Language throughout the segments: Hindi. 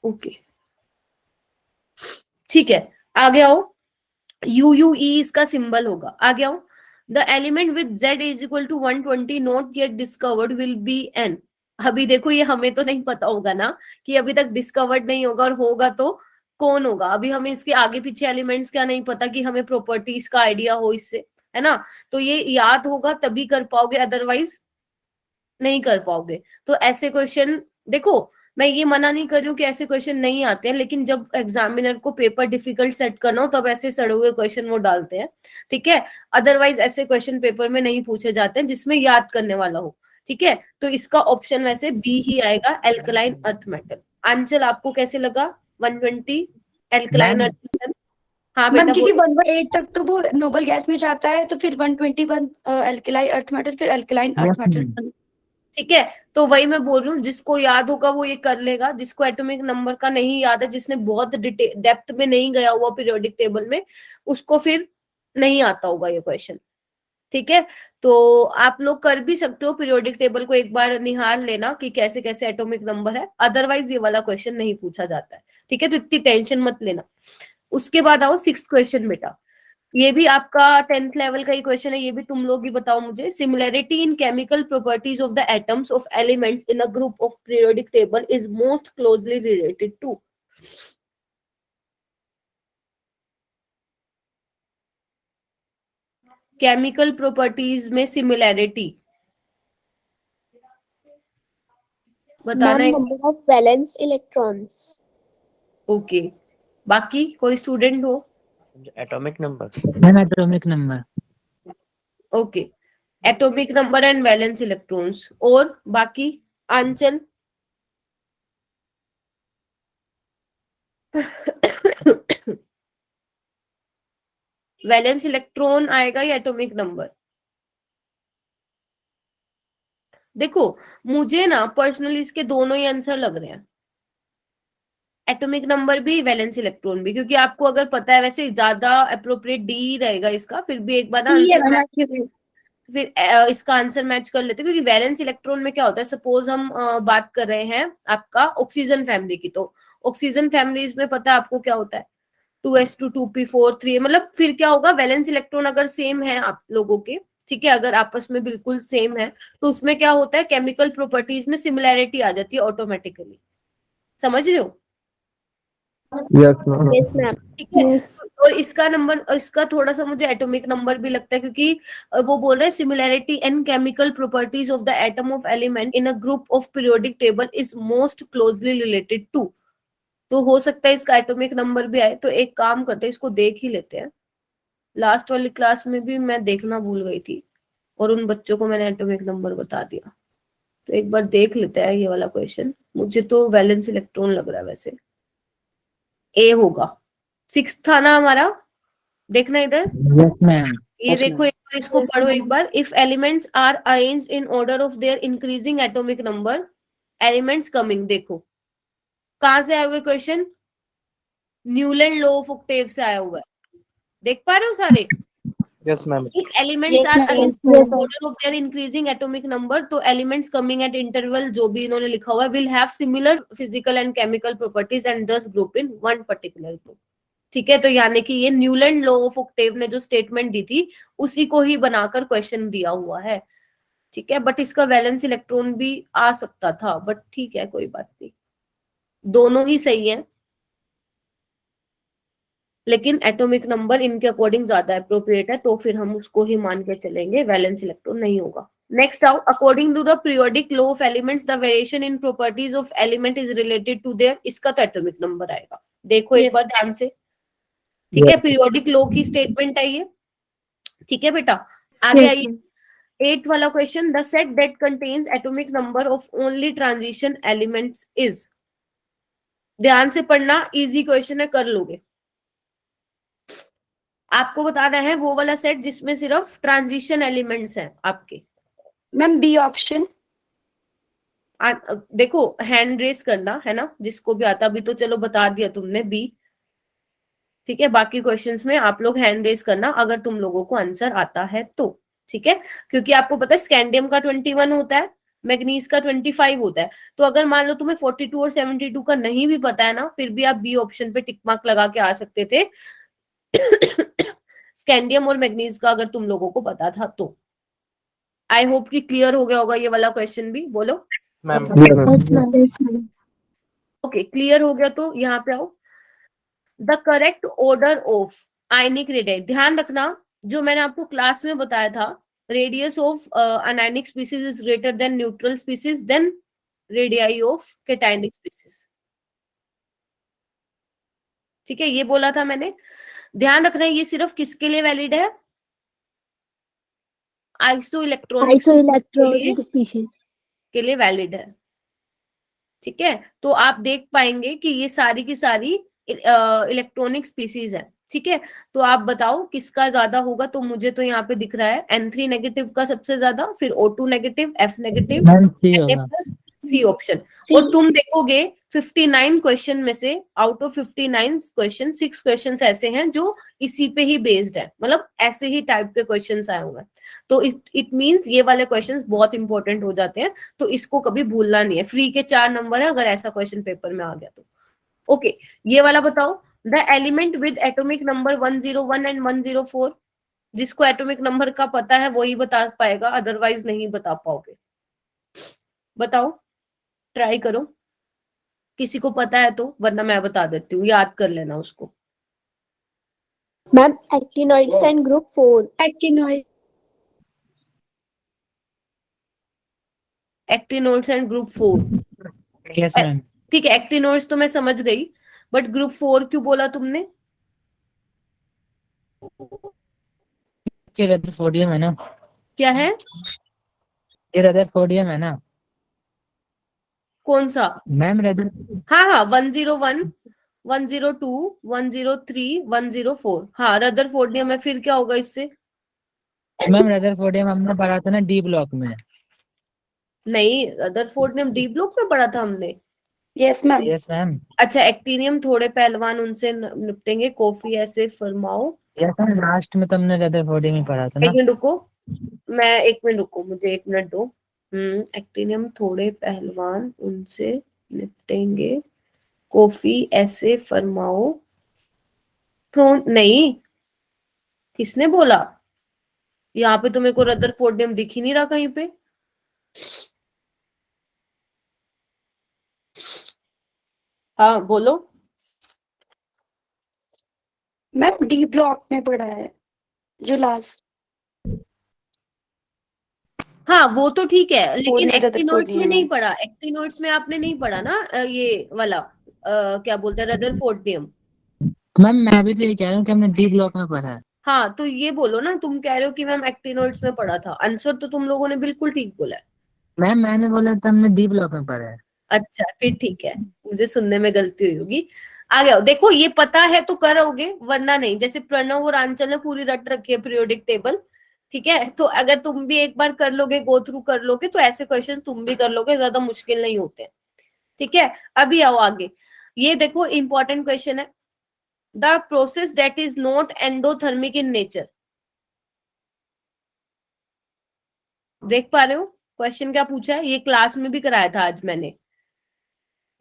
ओके ठीक है, आगे आओ। UUE इसका सिंबल होगा, आगे आओ। The element with Z is equal to 120 not yet discovered will be N. अभी देखो ये हमें तो नहीं पता होगा ना, कि अभी तक डिस्कवर्ड नहीं होगा, और होगा तो कौन होगा। अभी हमें इसके आगे पीछे एलिमेंट्स क्या नहीं पता, कि हमें प्रॉपर्टीज का आइडिया हो इससे, है ना। तो ये याद होगा तभी कर पाओगे, अदरवाइज नहीं कर पाओगे। तो ऐसे क्वेश्चन देखो, मैं ये मना नहीं कर रही हूँ कि ऐसे क्वेश्चन नहीं आते हैं, लेकिन जब एग्जामिनर को पेपर डिफिकल्ट सेट करना हो तब ऐसे सड़े हुए क्वेश्चन वो डालते हैं, ठीक है। अदरवाइज ऐसे क्वेश्चन पेपर में नहीं पूछे जाते हैं जिसमें याद करने वाला हो, ठीक है। तो इसका ऑप्शन वैसे बी ही आएगा, एल्कलाइन अर्थ मेटल। आंचल आपको कैसे लगा 120 एल्कलाइन अर्थ मेटल? हाँ मैम बेटा क्योंकि बोलो। 118 तक तो वो नोबल गैस में जाता है, तो फिर 121 एल्कलाई अर्थ मेटल, फिर एल्कलाइन अर्थ मेटल। ठीक है, तो वही मैं बोल रही हूँ, जिसको याद होगा वो ये कर लेगा, जिसको एटॉमिक नंबर का नहीं याद है, जिसने बहुत डेप्थ में नहीं गया हुआ पीरियोडिक टेबल में, उसको फिर नहीं आता होगा ये क्वेश्चन, ठीक है। तो आप लोग कर भी सकते हो, पीरियोडिक टेबल को एक बार निहार लेना कि कैसे कैसे एटॉमिक नंबर है, अदरवाइज ये वाला क्वेश्चन नहीं पूछा जाता है, ठीक है। तो इतनी टेंशन मत लेना। उसके बाद आओ 6th क्वेश्चन बेटा। ये भी आपका 10th लेवल का ही क्वेश्चन है, ये भी तुम लोग ही बताओ मुझे। Similarity in chemical properties of the atoms of elements in a group of periodic table is most closely related to. Chemical properties में सिमिलैरिटी बताना है। Number of valence electrons. Okay, बाकी कोई स्टूडेंट हो? Atomic number. Ma'am atomic number. Okay, atomic number and valence electrons. और बाकी आंचल? वैलेंस इलेक्ट्रॉन आएगा या एटॉमिक नंबर? देखो मुझे ना पर्सनली इसके दोनों ही आंसर लग रहे हैं, एटॉमिक नंबर भी वैलेंस इलेक्ट्रॉन भी, क्योंकि आपको अगर पता है, वैसे ज्यादा अप्रोप्रिएट डी रहेगा इसका, फिर भी एक बार ना आंसर फिर इसका आंसर मैच कर लेते हैं, क्योंकि वैलेंस इलेक्ट्रॉन में क्या होता है, सपोज हम बात कर रहे हैं आपका ऑक्सीजन फैमिली की, तो ऑक्सीजन फैमिलीज में पता है आपको क्या होता है, 2s2 2p4 3, मतलब फिर क्या होगा, वैलेंस इलेक्ट्रॉन अगर सेम है आप लोगों के, ठीक है, अगर आपस में बिल्कुल सेम है, तो उसमें क्या होता है, केमिकल प्रॉपर्टीज में सिमिलैरिटी आ जाती है ऑटोमेटिकली। समझ रहे हो? Yes ma'am. ठीक है। और इसका नंबर, इसका थोड़ा सा मुझे एटॉमिक नंबर भी लगता है, क्योंकि वो बोल रहे हैं similarity in chemical properties of the atom of element in a group of periodic table is most closely related to. तो हो सकता है इसका एटॉमिक नंबर भी आए, तो एक काम करते हैं, इसको देख ही लेते हैं। लास्ट वाली क्लास में भी मैं देखना भूल गई थी, और उन बच्चों को मैंने एटॉमिक नंबर बता दिया, तो एक बार देख लेते हैं ये वाला क्वेश्चन। मुझे तो वैलेंस इलेक्ट्रॉन लग रहा है, वैसे ए होगा। 6th था ना हमारा, देखना इधर। Yes ma'am. ये देखो एक बार, इसको पढ़ो एक बार। If elements are arranged in order of their increasing atomic number, elements coming, देखो कहां से आया हुआ question, Newland law of octave से आया हुआ है, देख पा रहे हो सारे। Yes ma'am. If elements Yes, are ma'am. arranged in order of their increasing atomic number, तो elements coming at interval जो भी इन्होंने लिखा हुआ है will have similar physical and chemical properties and thus group in one particular group। ठीक है, तो यानी कि ये न्यूलैंड लॉ ऑफ ऑक्टेव ने जो स्टेटमेंट दी थी उसी को ही बनाकर क्वेश्चन दिया हुआ है, ठीक है। बट इसका वैलेंस इलेक्ट्रॉन भी आ सकता था, बट ठीक है कोई बात नहीं, दोनों ही सही है, लेकिन एटॉमिक नंबर इनके अकॉर्डिंग ज्यादा अप्रोप्रिएट है, तो फिर हम उसको ही मान के चलेंगे, वैलेंस इलेक्ट्रॉन नहीं होगा। नेक्स्ट आओ, according to the periodic law of elements the variation in properties of element is related to their, इसका तो एटॉमिक नंबर आएगा, देखो एक बार ध्यान से, ठीक है। पीरियोडिक लॉ की स्टेटमेंट है ये, ठीक है बेटा। आगे आइए 8th वाला question, the set that contains atomic number of only transition elements is. ध्यान से पढ़ना, इजी क्वेश्चन है, कर लोगे। आपको बताना है वो वाला सेट जिसमें सिर्फ ट्रांजिशन एलिमेंट्स हैं आपके। Ma'am B option. देखो हैंड रेस करना है ना, जिसको भी आता, भी तो चलो बता दिया तुमने बी, ठीक है। बाकी क्वेश्चंस में आप लोग हैंड रेस करना अगर तुम लोगों को आंसर आता है तो, ठीक है। क्योंकि आपको पता है स्कैंडियम का 21 होता है, मैग्नीज का 25 होता है। तो अगर मान लो तुम्हें 42 और 72 का नहीं भी पता है ना, फिर भी आप बी ऑप्शन पे टिक मार्क लगा के आ सकते थे स्कैंडियम और मैग्नीज का अगर तुम लोगों को पता था तो। आई होप कि क्लियर हो गया होगा ये वाला क्वेश्चन भी, बोलो। Ma'am Yes, ma'am. Yes, ma'am. Okay, clear हो गया तो यहाँ पे आओ। The correct order of ionic radii, ध्यान रखना जो मैंने आपको क्लास में बताया था, radius of anionic species is greater than neutral species than radii of cationic species. ठीक है, ये बोला था मैंने। ध्यान रखना ये सिर्फ किसके लिए वैलिड है? Iso electronic Isoelectronic species. के लिए वैलिड है। ठीक है, तो आप देख पाएंगे कि ये सारी की सारी इलेक्ट्रॉनिक स्पीसीज है। ठीक है, तो आप बताओ किसका ज्यादा होगा। तो मुझे तो यहाँ पे दिख रहा है N3 नेगेटिव का सबसे ज्यादा, फिर O2 negative, F negative, ma'am C होगा। C option. और तुम देखोगे 59 क्वेश्चन में से आउट ऑफ 59 क्वेश्चन 6 क्वेश्चन ऐसे हैं जो इसी पे ही बेस्ड है, मतलब ऐसे ही टाइप के क्वेश्चंस आए हुए हैं। तो इट मींस ये वाले क्वेश्चंस बहुत इंपॉर्टेंट हो जाते हैं, तो इसको कभी भूलना नहीं है। फ्री के 4 नंबर है अगर ऐसा क्वेश्चन पेपर में आ गया तो। ओके, ये वाला बताओ। The element with atomic number 101 and 104, जिसको एटॉमिक नंबर का पता है वही बता पाएगा, अदरवाइज नहीं बता पाओगे। बताओ, ट्राई करो, किसी को पता है तो, वरना मैं बता देती हूँ, याद कर लेना उसको। Ma'am, actinoids and group 4. Actinoid. Actinoids and group 4, yes ma'am. ठीक है। एक्टिनोड्स तो मैं समझ गई, बट ग्रुप 4 क्यों बोला तुमने? ये रदरफोर्डियम है ना। क्या है? ये रदरफोर्डियम है ना कौन सा? मैम। रदर हाँ हाँ, 101, 102, 103, 104, हाँ रदरफोर्डियम है। फिर क्या होगा इससे? मैम रदरफोर्डियम हमने पढ़ा था ना डी ब्लॉक में। नहीं, रदरफोर्डियम डी ब्लॉक में पढ़ा था हमने। Yes, ma'am. Yes ma'am. अच्छा, एक्टिनियम थोड़े पहलवान उनसे निपटेंगे, कॉफी ऐसे फरमाओ। यस मैम, लास्ट में तो हमने रदरफोर्डियम ही पढ़ा था ना। एक मिनट रुको, मैं 1 मिनट रुको, मुझे 1 मिनट दो। एक्टिनियम थोड़े पहलवान उनसे निपटेंगे, कॉफी ऐसे फरमाओ। प्रोन नहीं, किसने बोला? यहाँ पे तो मेरे को रदरफोर्डियम दिख ही नहीं रहा कहीं पे। हाँ बोलो। मैम डी ब्लॉक में पढ़ा है जो लास्ट। हाँ वो तो ठीक है, लेकिन में एक्टिनोड्स में रदरफोर्डियम नहीं है। पढ़ा। एक्टिनोड्स में आपने नहीं पढ़ा ना ये वाला क्या बोलते हैं, रदरफोर्डियम। मैम मैं भी तो ये कह रहा हूँ कि हमने डी ब्लॉक में पढ़ा है। हाँ तो ये बोलो ना, तुम कह रहे हो कि मैम एक्टिनोड्स में पढ़ा था, आंसर तो तुम लोगों ने बिल्कुल ठीक बोला है। मैम मैंने बोला था हमने डी ब्लॉक में पढ़ा है। अच्छा फिर ठीक है, मुझे सुनने में गलती हुई होगी। आ गया, देखो ये पता है तो करोगे, वरना नहीं। जैसे प्रणव और आंचल ने पूरी रट रखी है पीरियोडिक टेबल, ठीक है, तो अगर तुम भी एक बार कर लोगे, गो थ्रू कर लोगे, तो ऐसे क्वेश्चंस तुम भी कर लोगे, ज्यादा मुश्किल नहीं होते। ठीक है, अभी आओ आगे। ये देखो इंपॉर्टेंट क्वेश्चन है। The process that is not endothermic in nature, देख पा रहे हो क्वेश्चन क्या पूछा है? ये क्लास में भी कराया था आज मैंने।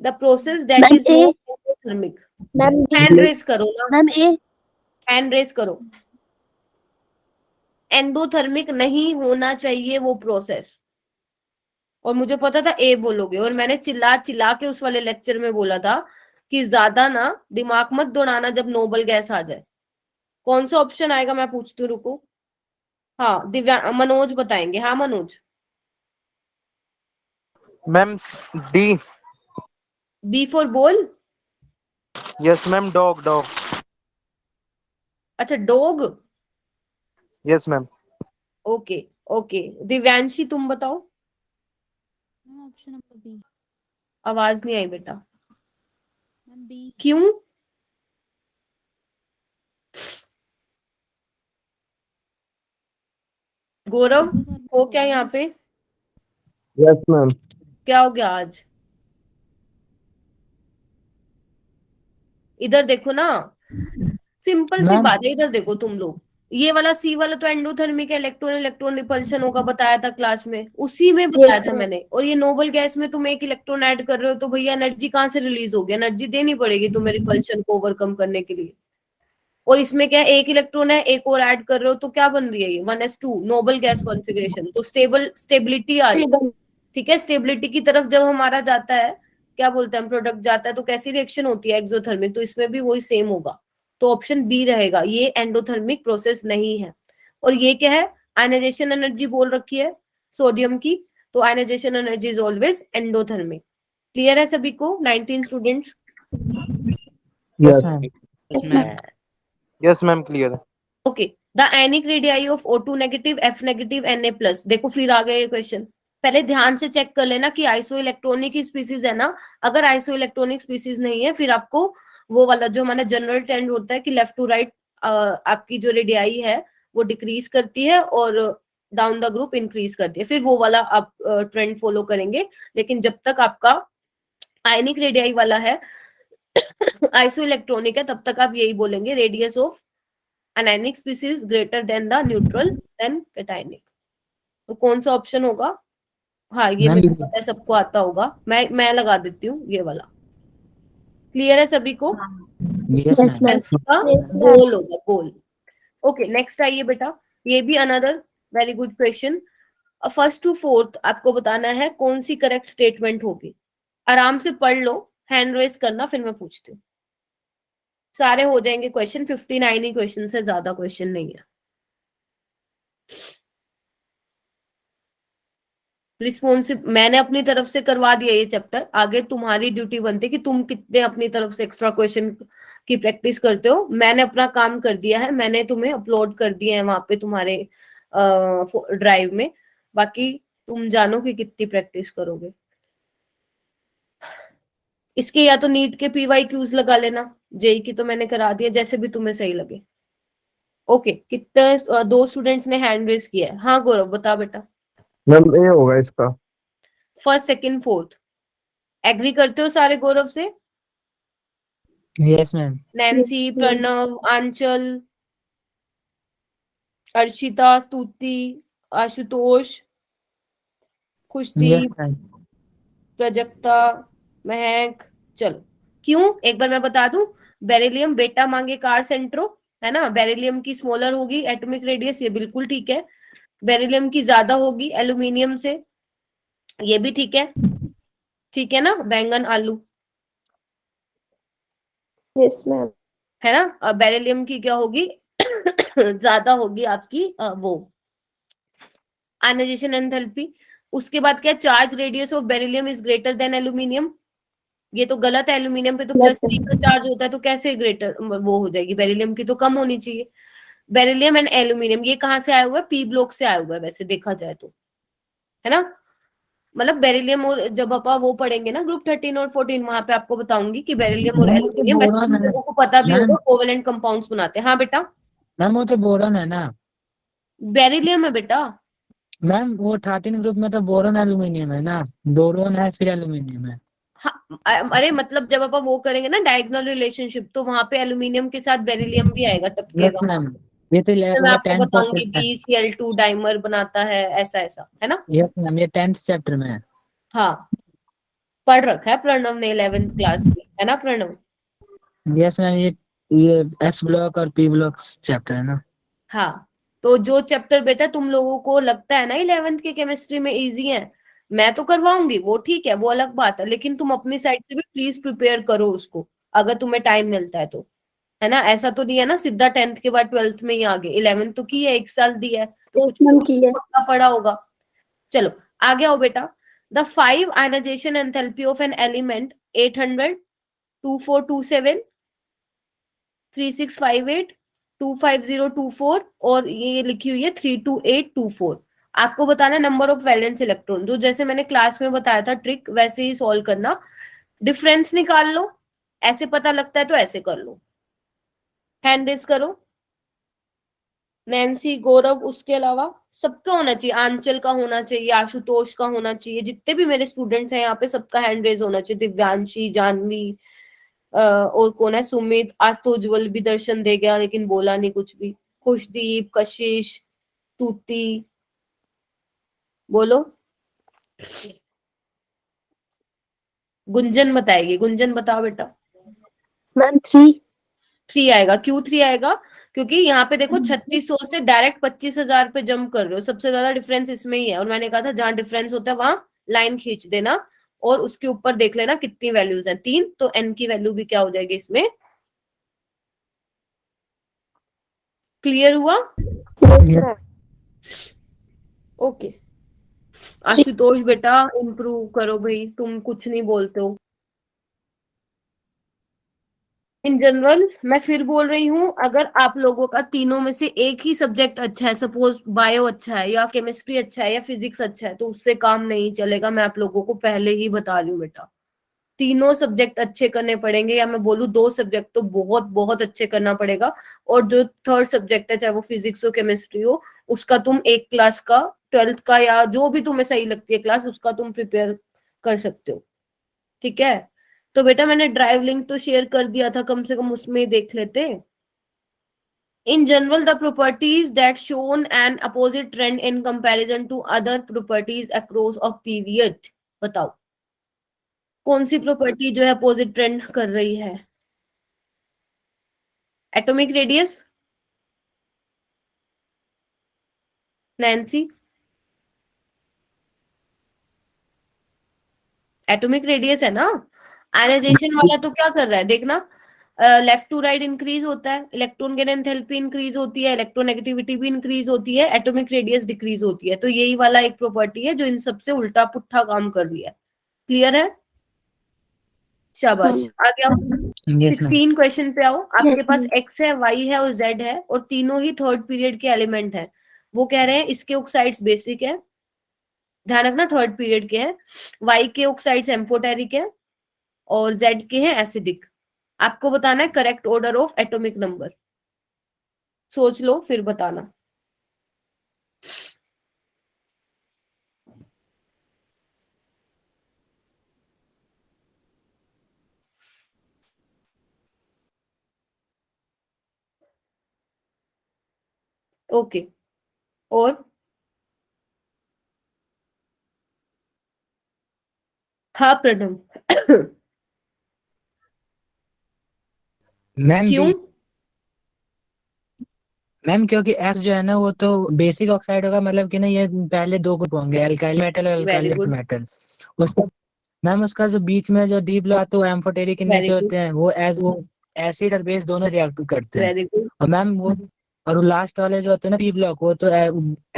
The process that Ma'am, is A. Not endothermic. Ma'am, B. Hand raise करो ना, Ma'am, A. हैंड रेस करो। एंडोथर्मिक नहीं होना चाहिए वो प्रोसेस। और मुझे पता था ए बोलोगे, और मैंने चिल्ला चिल्ला के उस वाले लेक्चर में बोला था कि ज्यादा ना दिमाग मत दौड़ाना जब नोबल गैस आ जाए। कौन सा ऑप्शन आएगा मैं पूछती हूँ, रुको। हाँ दिव्या, मनोज बताएंगे। हाँ Manoj. Ma'am D. B for ball. Yes ma'am, dog dog. अच्छा dog. Yes ma'am. Okay okay, Divyanshi तुम बताओ। Option number B. आवाज नहीं आई बेटा। Ma'am B. क्यों? गौरव हो क्या यहाँ पे? Yes ma'am. क्या हो गया आज? इधर देखो ना, सिंपल सी मैम बात है, इधर देखो तुम लोग। ये वाला सी वाला तो एंडोथर्मिक इलेक्ट्रॉन इलेक्ट्रॉन रिपल्शन होगा, बताया था क्लास में, उसी में बताया था मैंने। और ये नोबल गैस में तुम एक इलेक्ट्रॉन ऐड कर रहे हो तो भैया एनर्जी कहाँ से रिलीज होगी, एनर्जी देनी पड़ेगी तुम्हें रिपल्शन को ओवरकम करने के लिए। और इसमें क्या है, एक इलेक्ट्रॉन है, एक और ऐड कर रहे हो तो क्या बन रही है ये 1s2 नोबल गैस कॉन्फ़िगरेशन, तो स्टेबिलिटी आ रही है। ठीक है, स्टेबिलिटी की तरफ जब हमारा जाता है, क्या बोलते हैं हम, प्रोडक्ट जाता है, तो कैसी रिएक्शन होती है, एक्सोथर्मिक, तो इसमें भी वही सेम होगा। तो ऑप्शन बी रहेगा, ये एंडोथर्मिक प्रोसेस नहीं है। और ये क्या है, आयनाइजेशन एनर्जी बोल रखी है सोडियम की, तो ionisation energy is always endothermic. Clear है सभी को 19 students? Yes, Yes. ma'am. Yes, ma'am. Yes, ma'am. Clear. Okay, the ionic radii of O2 negative, F negative, Na+। देखो फिर आ गए ये क्वेश्चन, पहले ध्यान से चेक कर लेना कि आइसो इलेक्ट्रॉनिक स्पीसीज है ना। अगर आइसो इलेक्ट्रॉनिक स्पीसीज नहीं है, फिर आपको वो वाला जो हमारा जनरल ट्रेंड होता है कि लेफ्ट टू राइट आपकी जो रेडियाई है वो डिक्रीज करती है और डाउन द ग्रुप इंक्रीज करती है, फिर वो वाला आप ट्रेंड फॉलो करेंगे। लेकिन जब तक आपका आयनिक रेडियाई वाला है, आइसो इलेक्ट्रॉनिक है, तब तक आप यही बोलेंगे, radius of anionic species greater than the neutral than cationic. तो कौन सा ऑप्शन होगा? हाँ, ये मैम, मेरे को पता है, सबको आता होगा, मैं लगा देती हूँ ये वाला। क्लियर है सभी को? Yes, Yes, ma'am. ma'am. का Yes, ma'am. गोल होगा, गोल। ओके, नेक्स्ट आइए बेटा, ये भी another very good question. First to fourth आपको बताना है कौन सी करेक्ट स्टेटमेंट होगी। आराम से पढ़ लो, हैंड रेज करना, फिर मैं पूछती हूँ। सारे हो जाएंगे क्वेश्चन, 59 ही क्वेश्चन से, ज्यादा क्वेश्चन नहीं है। रिस्पॉन्सिव मैंने अपनी तरफ से करवा दिया ये चैप्टर, आगे तुम्हारी ड्यूटी बनती है कि तुम कितने अपनी तरफ से एक्स्ट्रा क्वेश्चन की प्रैक्टिस करते हो। मैंने अपना काम कर दिया है, मैंने तुम्हें अपलोड कर दिए हैं वहां पे तुम्हारे ड्राइव में, बाकी तुम जानो कि कितनी प्रैक्टिस करोगे। इसके या तो नीट के PYQs लगा लेना, जेई की तो मैंने करा दिया, जैसे भी तुम्हें सही लगे। ओके, कितने 2 स्टूडेंट्स ने हैंड रेज किया है। हाँ गौरव, बता बेटा। मैम ए होगा इसका। फर्स्ट सेकंड फोर्थ एग्री करते हो सारे गौरव से? Yes, ma'am. Nancy, Yes, ma'am. Pranav, Aanchal, Arshita, Stuti, Ashutosh, Yes, Khushdeep, ma'am. Prajakta, महक। चलो, क्यों एक बार मैं बता दूं, बेरिलियम बेटा मांगे कार सेंट्रो, है ना, बेरिलियम की स्मॉलर होगी एटॉमिक रेडियस, ये बिल्कुल ठीक है। बेरिलियम की ज्यादा होगी एल्यूमिनियम से, ये भी ठीक है। ठीक है ना, बैंगन आलू, Yes, ma'am. है ना। बेरिलियम की क्या होगी ज्यादा होगी आपकी वो आयनाइजेशन एंथैल्पी। उसके बाद क्या, charge radius of beryllium is greater then aluminium, ये तो गलत है। एल्यूमिनियम पे तो +3 का चार्ज होता है, तो कैसे ग्रेटर वो हो जाएगी, बेरिलियम की तो कम होनी चाहिए। बेरिलियम एंड एल्यूमिनियम ये कहाँ से आया हुआ है, पी ब्लॉक से आया हुआ है वैसे देखा जाए तो, है ना। मतलब बेरिलियम, और जब आप वो पढ़ेंगे ना ग्रुप 13 और 14, वहां पे आपको बताऊंगी कि बेरिलियम और मैम, वो तो एल्यूमिनियम, वैसे बोरॉन तुम है। लोगों को पता भी मैम, होगा, कोवेलेंट कंपाउंड्स बनाते हैं। हाँ बेटा, मैम वो तो बोरॉन है ना। बेरिलियम है बेटा। मैम वो 13 ग्रुप में तो बोरॉन एल्यूमिनियम है ना। बोरॉन है फिर एल्यूमिनियम है। हाँ, अरे मतलब जब आप वो करेंगे ना डायगोनल रिलेशनशिप, तो वहां पे एल्यूमिनियम के साथ बेरिलियम भी आएगा, यस टपकेगा। मैम, ये तो इसमें मैं वो आपको 10th बताऊंगी चैप्टर में। BeCl2 डाइमर बनाता है, ऐसा ऐसा, है ना। यस मैम, ये 10th चैप्टर में है। हाँ, पढ़ रखा है प्रणव ने 11th क्लास में, है ना प्रणव। यस मैम, ये एस ब्लॉक और पी ब्लॉक चैप्टर है ना। हाँ, तो जो चैप्टर बेटा तुम लोगों को लगता है ना 11th के केमिस्ट्री में इजी है, मैं तो करवाऊंगी, वो ठीक है, वो अलग बात है, लेकिन तुम अपनी साइड से भी प्लीज प्रिपेयर करो उसको, अगर तुम्हें टाइम मिलता है तो, है ना। ऐसा तो नहीं है ना सीधा 10th के बाद 12th में ही आगे, 11th तो की है, 1 साल दी है, तो Yes, कुछ ma'am, तो की है। पक्का पड़ा होगा। चलो आगे आओ बेटा। The 5 ionisation enthalpy of an element 800, 2427, 3658, 25024, और ये लिखी हुई है 32824। आपको बताना नंबर ऑफ वैलेंस इलेक्ट्रॉन, जो जैसे मैंने क्लास में बताया था ट्रिक, वैसे ही सॉल्व करना। डिफरेंस निकाल लो, ऐसे पता लगता है तो ऐसे कर लो। हैंड रेज करो, नैन्सी, गौरव, उसके अलावा सबका होना चाहिए, आंचल का होना चाहिए, आशुतोष का होना चाहिए, जितने भी मेरे स्टूडेंट्स हैं यहाँ पे सबका हैंड रेज होना चाहिए। दिव्यांशी, जानवी, और कौन है, सुमित, आज तो उज्जवल भी दर्शन दे गया लेकिन बोला नहीं कुछ भी। खुशदीप, कशिश, तूती, बोलो। गुंजन बताएगी, गुंजन बताओ बेटा। मैम 3। 3 आएगा। क्यों 3 आएगा? क्योंकि यहाँ पे देखो 3600 से डायरेक्ट 25,000 पे जंप कर रहे हो, सबसे ज्यादा डिफरेंस इसमें ही है। और मैंने कहा था जहां डिफरेंस होता है वहां लाइन खींच देना और उसके ऊपर देख लेना कितनी वैल्यूज हैं, 3। तो n की वैल्यू भी क्या हो जाएगी इसमें? क्लियर हुआ? Yes Yes. Ma'am. Okay. Ashutosh बेटा इम्प्रूव करो भाई, तुम कुछ नहीं बोलते हो। इन जनरल मैं फिर बोल रही हूँ, अगर आप लोगों का तीनों में से एक ही सब्जेक्ट अच्छा है, सपोज बायो अच्छा है या केमिस्ट्री अच्छा है या फिजिक्स अच्छा है, तो उससे काम नहीं चलेगा। मैं आप लोगों को पहले ही बता रही हूँ बेटा, तीनों सब्जेक्ट अच्छे करने पड़ेंगे, या मैं बोलूँ 2 सब्जेक्ट तो बहुत बहुत अच्छे करना पड़ेगा। और जो थर्ड सब्जेक्ट है, चाहे वो फिजिक्स हो केमिस्ट्री हो, उसका तुम एक क्लास का, 12th का या जो भी तुम्हें सही लगती है क्लास, उसका तुम प्रिपेयर कर सकते हो। ठीक है? तो बेटा मैंने ड्राइव लिंक तो शेयर कर दिया था, कम से कम उसमें ही देख लेते। In general, the properties that shown an opposite trend in comparison to other properties across a period. बताओ कौन सी प्रॉपर्टी जो है अपोजिट ट्रेंड कर रही है? Atomic radius, Nancy? Atomic radius है ना? आयनाइजेशन वाला तो क्या कर रहा है देखना, लेफ्ट टू राइट इंक्रीज होता है, इलेक्ट्रॉन गेन एंथैल्पी इंक्रीज होती है, इलेक्ट्रोनेगेटिविटी भी इंक्रीज होती है, एटॉमिक रेडियस डिक्रीज होती है। तो यही वाला एक प्रॉपर्टी है जो इन सबसे उल्टा पुट्ठा काम कर रही है। क्लियर है? शाबाश। आ गया। Yes, ma'am. 16 क्वेश्चन पे आओ। आपके Yes, पास ma'am. x है, y है और z है, और तीनों ही थर्ड पीरियड के एलिमेंट है। वो कह रहे हैं इसके ऑक्साइड्स बेसिक है, ध्यान रखना थर्ड पीरियड के हैं। y के ऑक्साइड्स एम्फोटेरिक है और z के हैं एसिडिक। आपको बताना है correct order of atomic number. सोच लो फिर बताना। ओके। और हाँ प्रणम। मैम क्यों? बी। मैम क्योंकि एस जो है ना वो तो बेसिक ऑक्साइड होगा, मतलब कि ना ये पहले 2 ग्रुप होंगे, अल्काइल मेटल और वेरी अल्काइल गुड, मेटल। उसका मैम उसका जो बीच में जो डी ब्लॉक आते हैं वो एम्फोटेरिक के वेरी नीचे गुड, होते हैं, वो एसिड और बेस दोनों रिएक्ट करते हैं। Very good. और मैम वो और लास्ट वाले जो होते हैं ना पी ब्लॉक, वो तो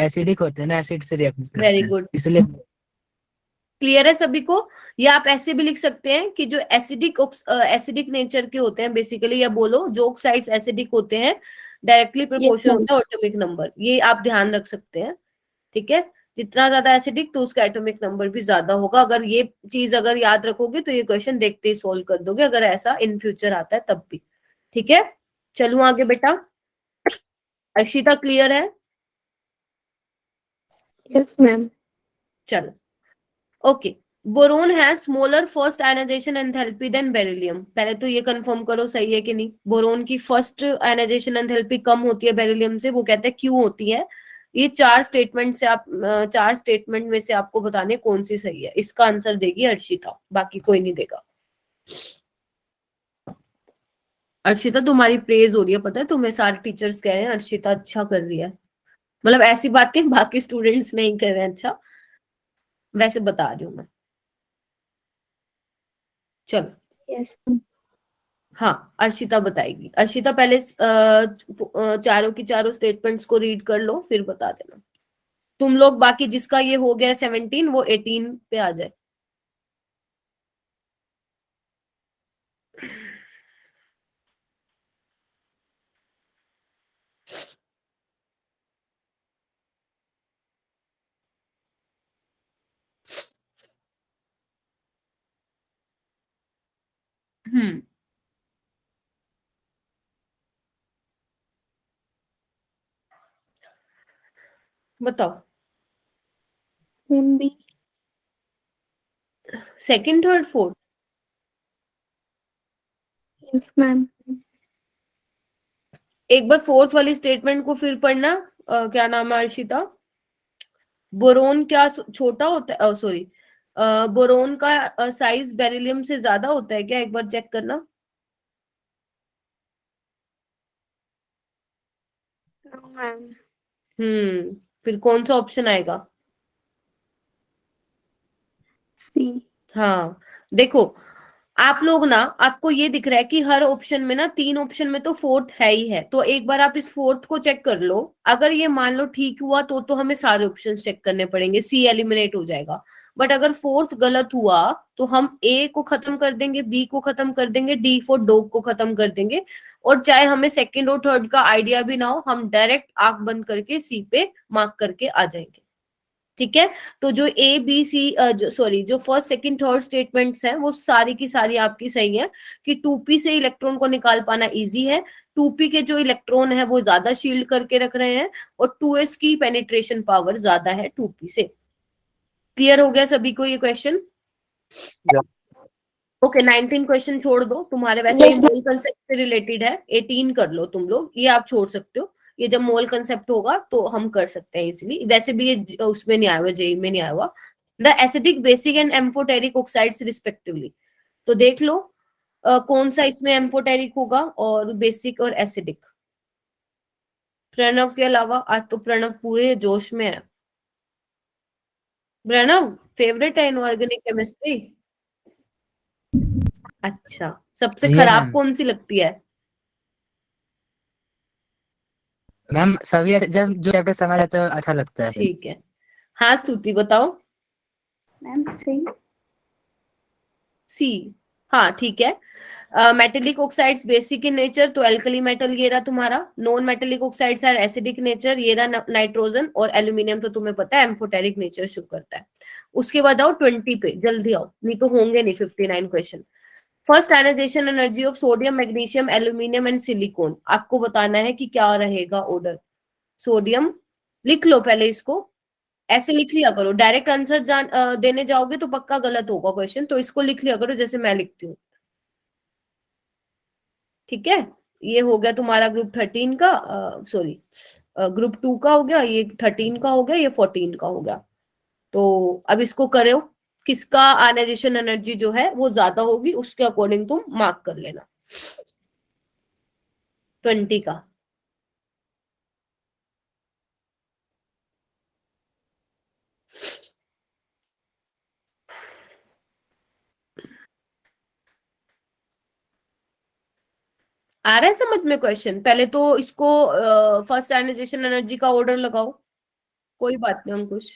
एसिडिक होते हैं ना, एसिड से रिएक्ट वेरी करते हैं, गुड। इसलिए। क्लियर है सभी को? या आप ऐसे भी लिख सकते हैं कि जो एसिडिक नेचर के होते हैं बेसिकली, या बोलो जो ऑक्साइड्स एसिडिक होते हैं, डायरेक्टली Yes, प्रोपोर्शनल ma'am. होता है एटॉमिक नंबर। ये आप ध्यान रख सकते हैं। ठीक है? जितना ज्यादा एसिडिक तो उसका एटॉमिक नंबर भी ज्यादा होगा। अगर ये चीज अगर याद रखोगे तो ये क्वेश्चन देखते ही सोल्व कर दोगे, अगर ऐसा इन फ्यूचर आता है तब भी। ठीक है? चलूं आगे बेटा। अर्शिता क्लियर है? Yes, ma'am. चलो। ओके। बोरोन है smaller first ionization enthalpy than beryllium. पहले तो ये कंफर्म करो सही है कि नहीं। बोरोन की फर्स्ट आयनाइजेशन एंथैल्पी कम होती है बेरिलियम से, वो कहते हैं क्यों होती है। ये 4 स्टेटमेंट से आप 4 स्टेटमेंट में से आपको बताने कौन सी सही है। इसका आंसर देगी अर्शिता, बाकी कोई नहीं देगा। अर्शिता तुम्हारी प्रेज हो रही है, पता है तुम्हें, सारे टीचर्स कह रहे हैं अर्शिता अच्छा कर रही है। मतलब ऐसी बातें बाकी स्टूडेंट्स नहीं कर रहे हैं। अच्छा, वैसे बता रही हूँ मैं। चलो। Yes, ma'am. हाँ, अर्शिता बताएगी। अर्शिता पहले चारों की चारों स्टेटमेंट्स को रीड कर लो, फिर बता देना। तुम लोग बाकी जिसका ये हो गया 17 वो 18 पे आ जाए। हम्म, बताओ। Ma'am B. Second, third, fourth? Yes, ma'am. एक बार फोर्थ वाली स्टेटमेंट को फिर पढ़ना। क्या नाम है अर्शिता? बोरोन क्या छोटा होता है? सॉरी, बोरोन का साइज बेरिलियम से ज्यादा होता है क्या? एक बार चेक करना। No ma'am. फिर कौन सा ऑप्शन आएगा? सी। हाँ, देखो आप लोग ना, आपको ये दिख रहा है कि हर ऑप्शन में ना, 3 ऑप्शन में तो फोर्थ है ही है, तो एक बार आप इस फोर्थ को चेक कर लो। अगर ये मान लो ठीक हुआ तो हमें सारे ऑप्शन चेक करने पड़ेंगे, सी एलिमिनेट हो जाएगा। बट अगर फोर्थ गलत हुआ तो हम ए को खत्म कर देंगे, बी को खत्म कर देंगे, डी फॉर डॉग को खत्म कर देंगे, और चाहे हमें सेकंड और थर्ड का आइडिया भी ना हो, हम डायरेक्ट आंख बंद करके सी पे मार्क करके आ जाएंगे। ठीक है, तो जो ए बी सी जो सॉरी जो फर्स्ट सेकंड थर्ड स्टेटमेंट्स हैं वो सारी की सारी आपकी सही है, कि 2p से इलेक्ट्रॉन को निकाल पाना इजी है। 2p के जो इलेक्ट्रॉन है वो ज्यादा शील्ड करके रख रहे हैं, और 2s की पेनिट्रेशन पावर ज्यादा है 2p से। क्लियर हो गया सभी को ये क्वेश्चन? ओके, 19 क्वेश्चन छोड़ दो, तुम्हारे वैसे ये मोल कंसेप्ट से रिलेटेड है। 18 कर लो तुम लोग, ये आप छोड़ सकते हो, ये जब मोल कंसेप्ट होगा तो हम कर सकते हैं इजीली। वैसे भी ये उसमें नहीं आया हुआ, जेई में नहीं आया हुआ। The acidic, basic and amphoteric oxides respectively. तो देख लो कौन सा इसमें एम्फोटेरिक होगा और बेसिक और एसिडिक। प्रणव के अलावा आज तो प्रणव पूरे जोश में है। प्रणव फेवरेट है इनऑर्गेनिक केमिस्ट्री? अच्छा, सबसे Yes, खराब मैम। कौन सी लगती है? मैम सभी जब जो चैप्टर समझ आता है अच्छा लगता है फिर। ठीक है, हाँ स्तुति बताओ। मैम सी। सी, हाँ ठीक है। Metallic oxides basic in nature, तो एल्कली मेटल ये रहा तुम्हारा। Non metallic oxides are acidic nature, ये रहा नाइट्रोजन। और एल्यूमिनियम तो तुम्हें पता है एम्फोटेरिक नेचर शो करता है। उसके बाद आओ 20 पे, जल्दी आओ, नहीं तो होंगे नहीं 59 question. First ionization energy of sodium, magnesium, aluminium and silicon. आपको बताना है कि क्या रहेगा ऑर्डर। सोडियम लिख लो पहले इसको, ऐसे लिख लिया करो, डायरेक्ट आंसर देने जाओगे तो पक्का गलत होगा क्वेश्चन, तो इसको लिख लिया करो जैसे मैं लिखती हूँ। ठीक है, ये हो गया तुम्हारा ग्रुप 13 का, सॉरी ग्रुप 2 का हो गया, ये 13 का हो गया, ये 14 का हो गया। तो अब इसको करो, किसका आयनाइजेशन एनर्जी जो है वो ज्यादा होगी उसके अकॉर्डिंग तुम मार्क कर लेना। 20 का। आ रहा है समझ में क्वेश्चन? पहले तो इसको फर्स्ट आयनाइजेशन एनर्जी का ऑर्डर लगाओ। कोई बात नहीं अंकुश,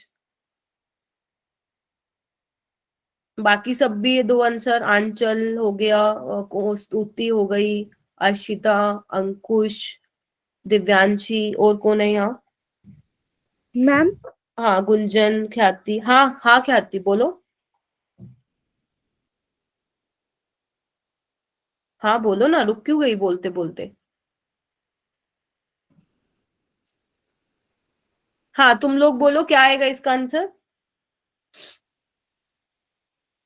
बाकी सब भी दो आंसर, आंचल हो गया, स्तुति हो गई, अर्शिता, अंकुश, दिव्यांशी, और कौन है यहाँ? मैम हाँ गुंजन, ख्याति। हाँ हाँ ख्याति बोलो। हाँ बोलो ना, रुक क्यों गई बोलते बोलते? हाँ तुम लोग बोलो क्या आएगा इसका आंसर।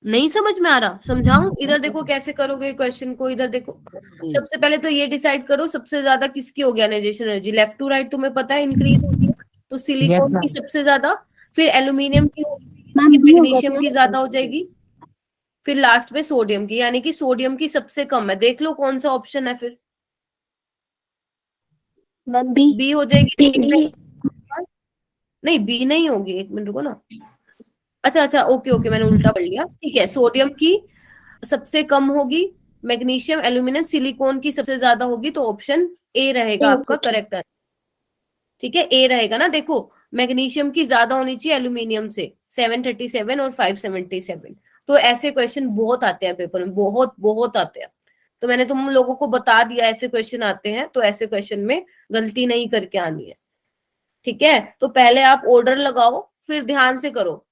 नहीं समझ में आ रहा? समझाऊं? इधर देखो कैसे करोगे क्वेश्चन को, इधर देखो। सबसे पहले तो ये डिसाइड करो सबसे ज्यादा किसकी होगी ionisation energy, left to right तुम्हें पता है इंक्रीज होगी, तो Yes, सिलिकॉन की मैम। सबसे ज्यादा, फिर एल्यूमिनियम की होगी, मैम बी होगा मैग्नीशियम की क्या? ज्यादा हो जाएगी, फिर लास्ट में सोडियम की, यानी कि सोडियम की सबसे कम है। देख लो कौन सा ऑप्शन है फिर। Ma'am B. बी हो जाएगी, देख ले। नहीं बी नहीं होगी, एक मिनट रुको ना। अच्छा अच्छा, ओके ओके, मैंने उल्टा पढ़ लिया। ठीक है, सोडियम की सबसे कम होगी, मैग्नीशियम, एल्यूमिनियम, सिलिकॉन की सबसे ज्यादा होगी, तो ऑप्शन ए रहेगा आपका करेक्ट आंसर। ठीक है, ए रहेगा ना। देखो मैग्नीशियम की ज्यादा होनी चाहिए एल्यूमिनियम से, 737 और 577। तो ऐसे क्वेश्चन बहुत आते हैं पेपर में, बहुत बहुत आते हैं। तो मैंने तुम लोगों को बता दिया ऐसे क्वेश्चन आते हैं, तो ऐसे क्वेश्चन में गलती नहीं करके आनी है। ठीक है, तो पहले आप ऑर्डर लगाओ, फिर ध्यान से करो।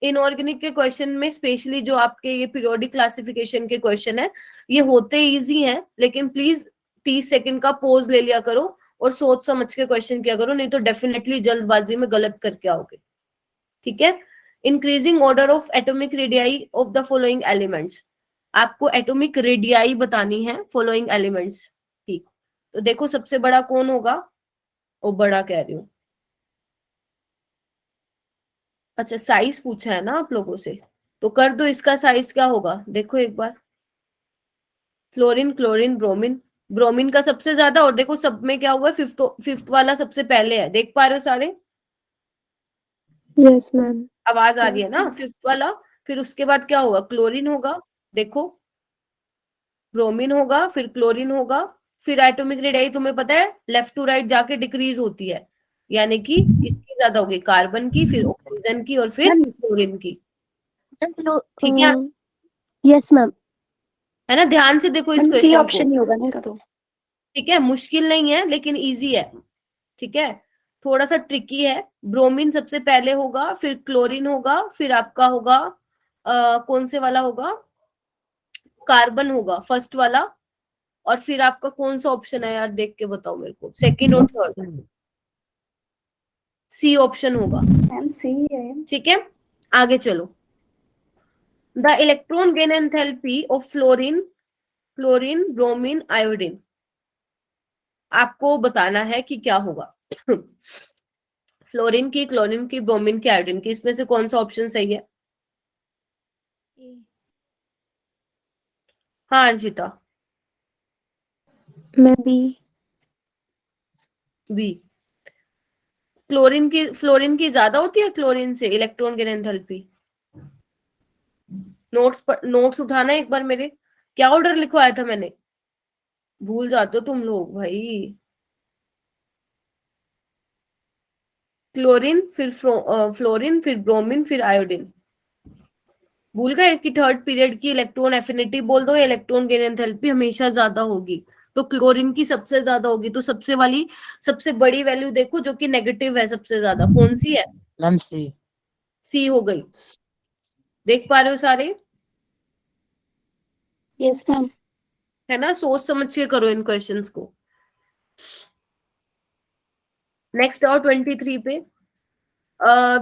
इनऑर्गेनिक के क्वेश्चन में स्पेशली जो आपके ये पीरियोडिक क्लासिफिकेशन के क्वेश्चन है, ये होते इजी हैं, लेकिन प्लीज 30 सेकंड का पोज ले लिया करो और सोच समझ के क्वेश्चन किया करो, नहीं तो डेफिनेटली जल्दबाजी में गलत करके आओगे। ठीक है, increasing order of atomic radii of the following elements. आपको एटॉमिक रेडियाई बतानी है फॉलोइंग एलिमेंट्स। ठीक, तो देखो सबसे बड़ा कौन होगा, ओ बड़ा कह रही हूँ, अच्छा साइज पूछा है ना आप लोगों से, तो कर दो, इसका साइज क्या होगा देखो एक बार, फ्लोरीन क्लोरीन ब्रोमीन, ब्रोमीन का सबसे ज्यादा, और देखो सब में क्या हुआ है, फिफ्थ वाला सबसे पहले है, देख पा रहे हो सारे, Yes, ma'am. आवाज आ रही है Yes, ना, ma'am. फिफ्थ वाला, फिर उसके बाद क्या होगा, क्लोरीन होगा, देखो ब्रोमीन होगा, फिर क्लोरीन होगा, फिर एटॉमिक रेडियस तुम्हें पता है लेफ्ट टू राइट जाके डिक्रीज होती है, यानी कि किसकी ज्यादा होगी, कार्बन की, फिर ऑक्सीजन की, और फिर मैम फ्लोरीन की, चलो ठीक है। Yes ma'am. है ना, ध्यान से देखो इस मैम सी क्वेश्चन को, ऑप्शन ही होगा ना इसका तो। ठीक है, मुश्किल नहीं है लेकिन इजी है, ठीक है, थोड़ा सा ट्रिकी है। ब्रोमीन सबसे पहले होगा, फिर क्लोरीन होगा, फिर आपका होगा कौन से वाला होगा, कार्बन होगा फर्स्ट वाला, और फिर आपका कौन सा ऑप्शन है यार, देख के बताओ मेरे को, सेकंड और थर्ड, सी ऑप्शन होगा, मैम सी है। ठीक है। आगे चलो, the electron gain enthalpy of fluorine chlorine bromine iodine, आपको बताना है कि क्या होगा फ्लोरीन की, क्लोरीन की, ब्रोमीन की, आयोडीन की, इसमें से कौन सा ऑप्शन सही है। A. हाँ अर्जिता, मैं बी। बी, फ्लोरीन की ज्यादा होती है क्लोरीन से इलेक्ट्रॉन गेन एंथैल्पी, नोट्स उठाना एक बार मेरे, क्या ऑर्डर लिखवाया था मैंने, भूल जाते हो तुम लोग भाई, क्लोरीन फिर फ्लोरीन फिर ब्रोमीन फिर आयोडीन, भूल गए कि थर्ड पीरियड की इलेक्ट्रॉन एफिनिटी बोल दो, इलेक्ट्रॉन गेन एंथैल्पी हमेशा ज्यादा होगी, तो क्लोरीन की सबसे ज्यादा होगी, तो सबसे बड़ी वैल्यू देखो जो कि नेगेटिव है, सबसे ज्यादा कौन सी है, मैम सी। सी हो गई, देख पा रहे हो सारे, यस मैम। है ना, सोच समझ के करो इन क्वेश्चंस को। नेक्स्ट आओ 23 पे,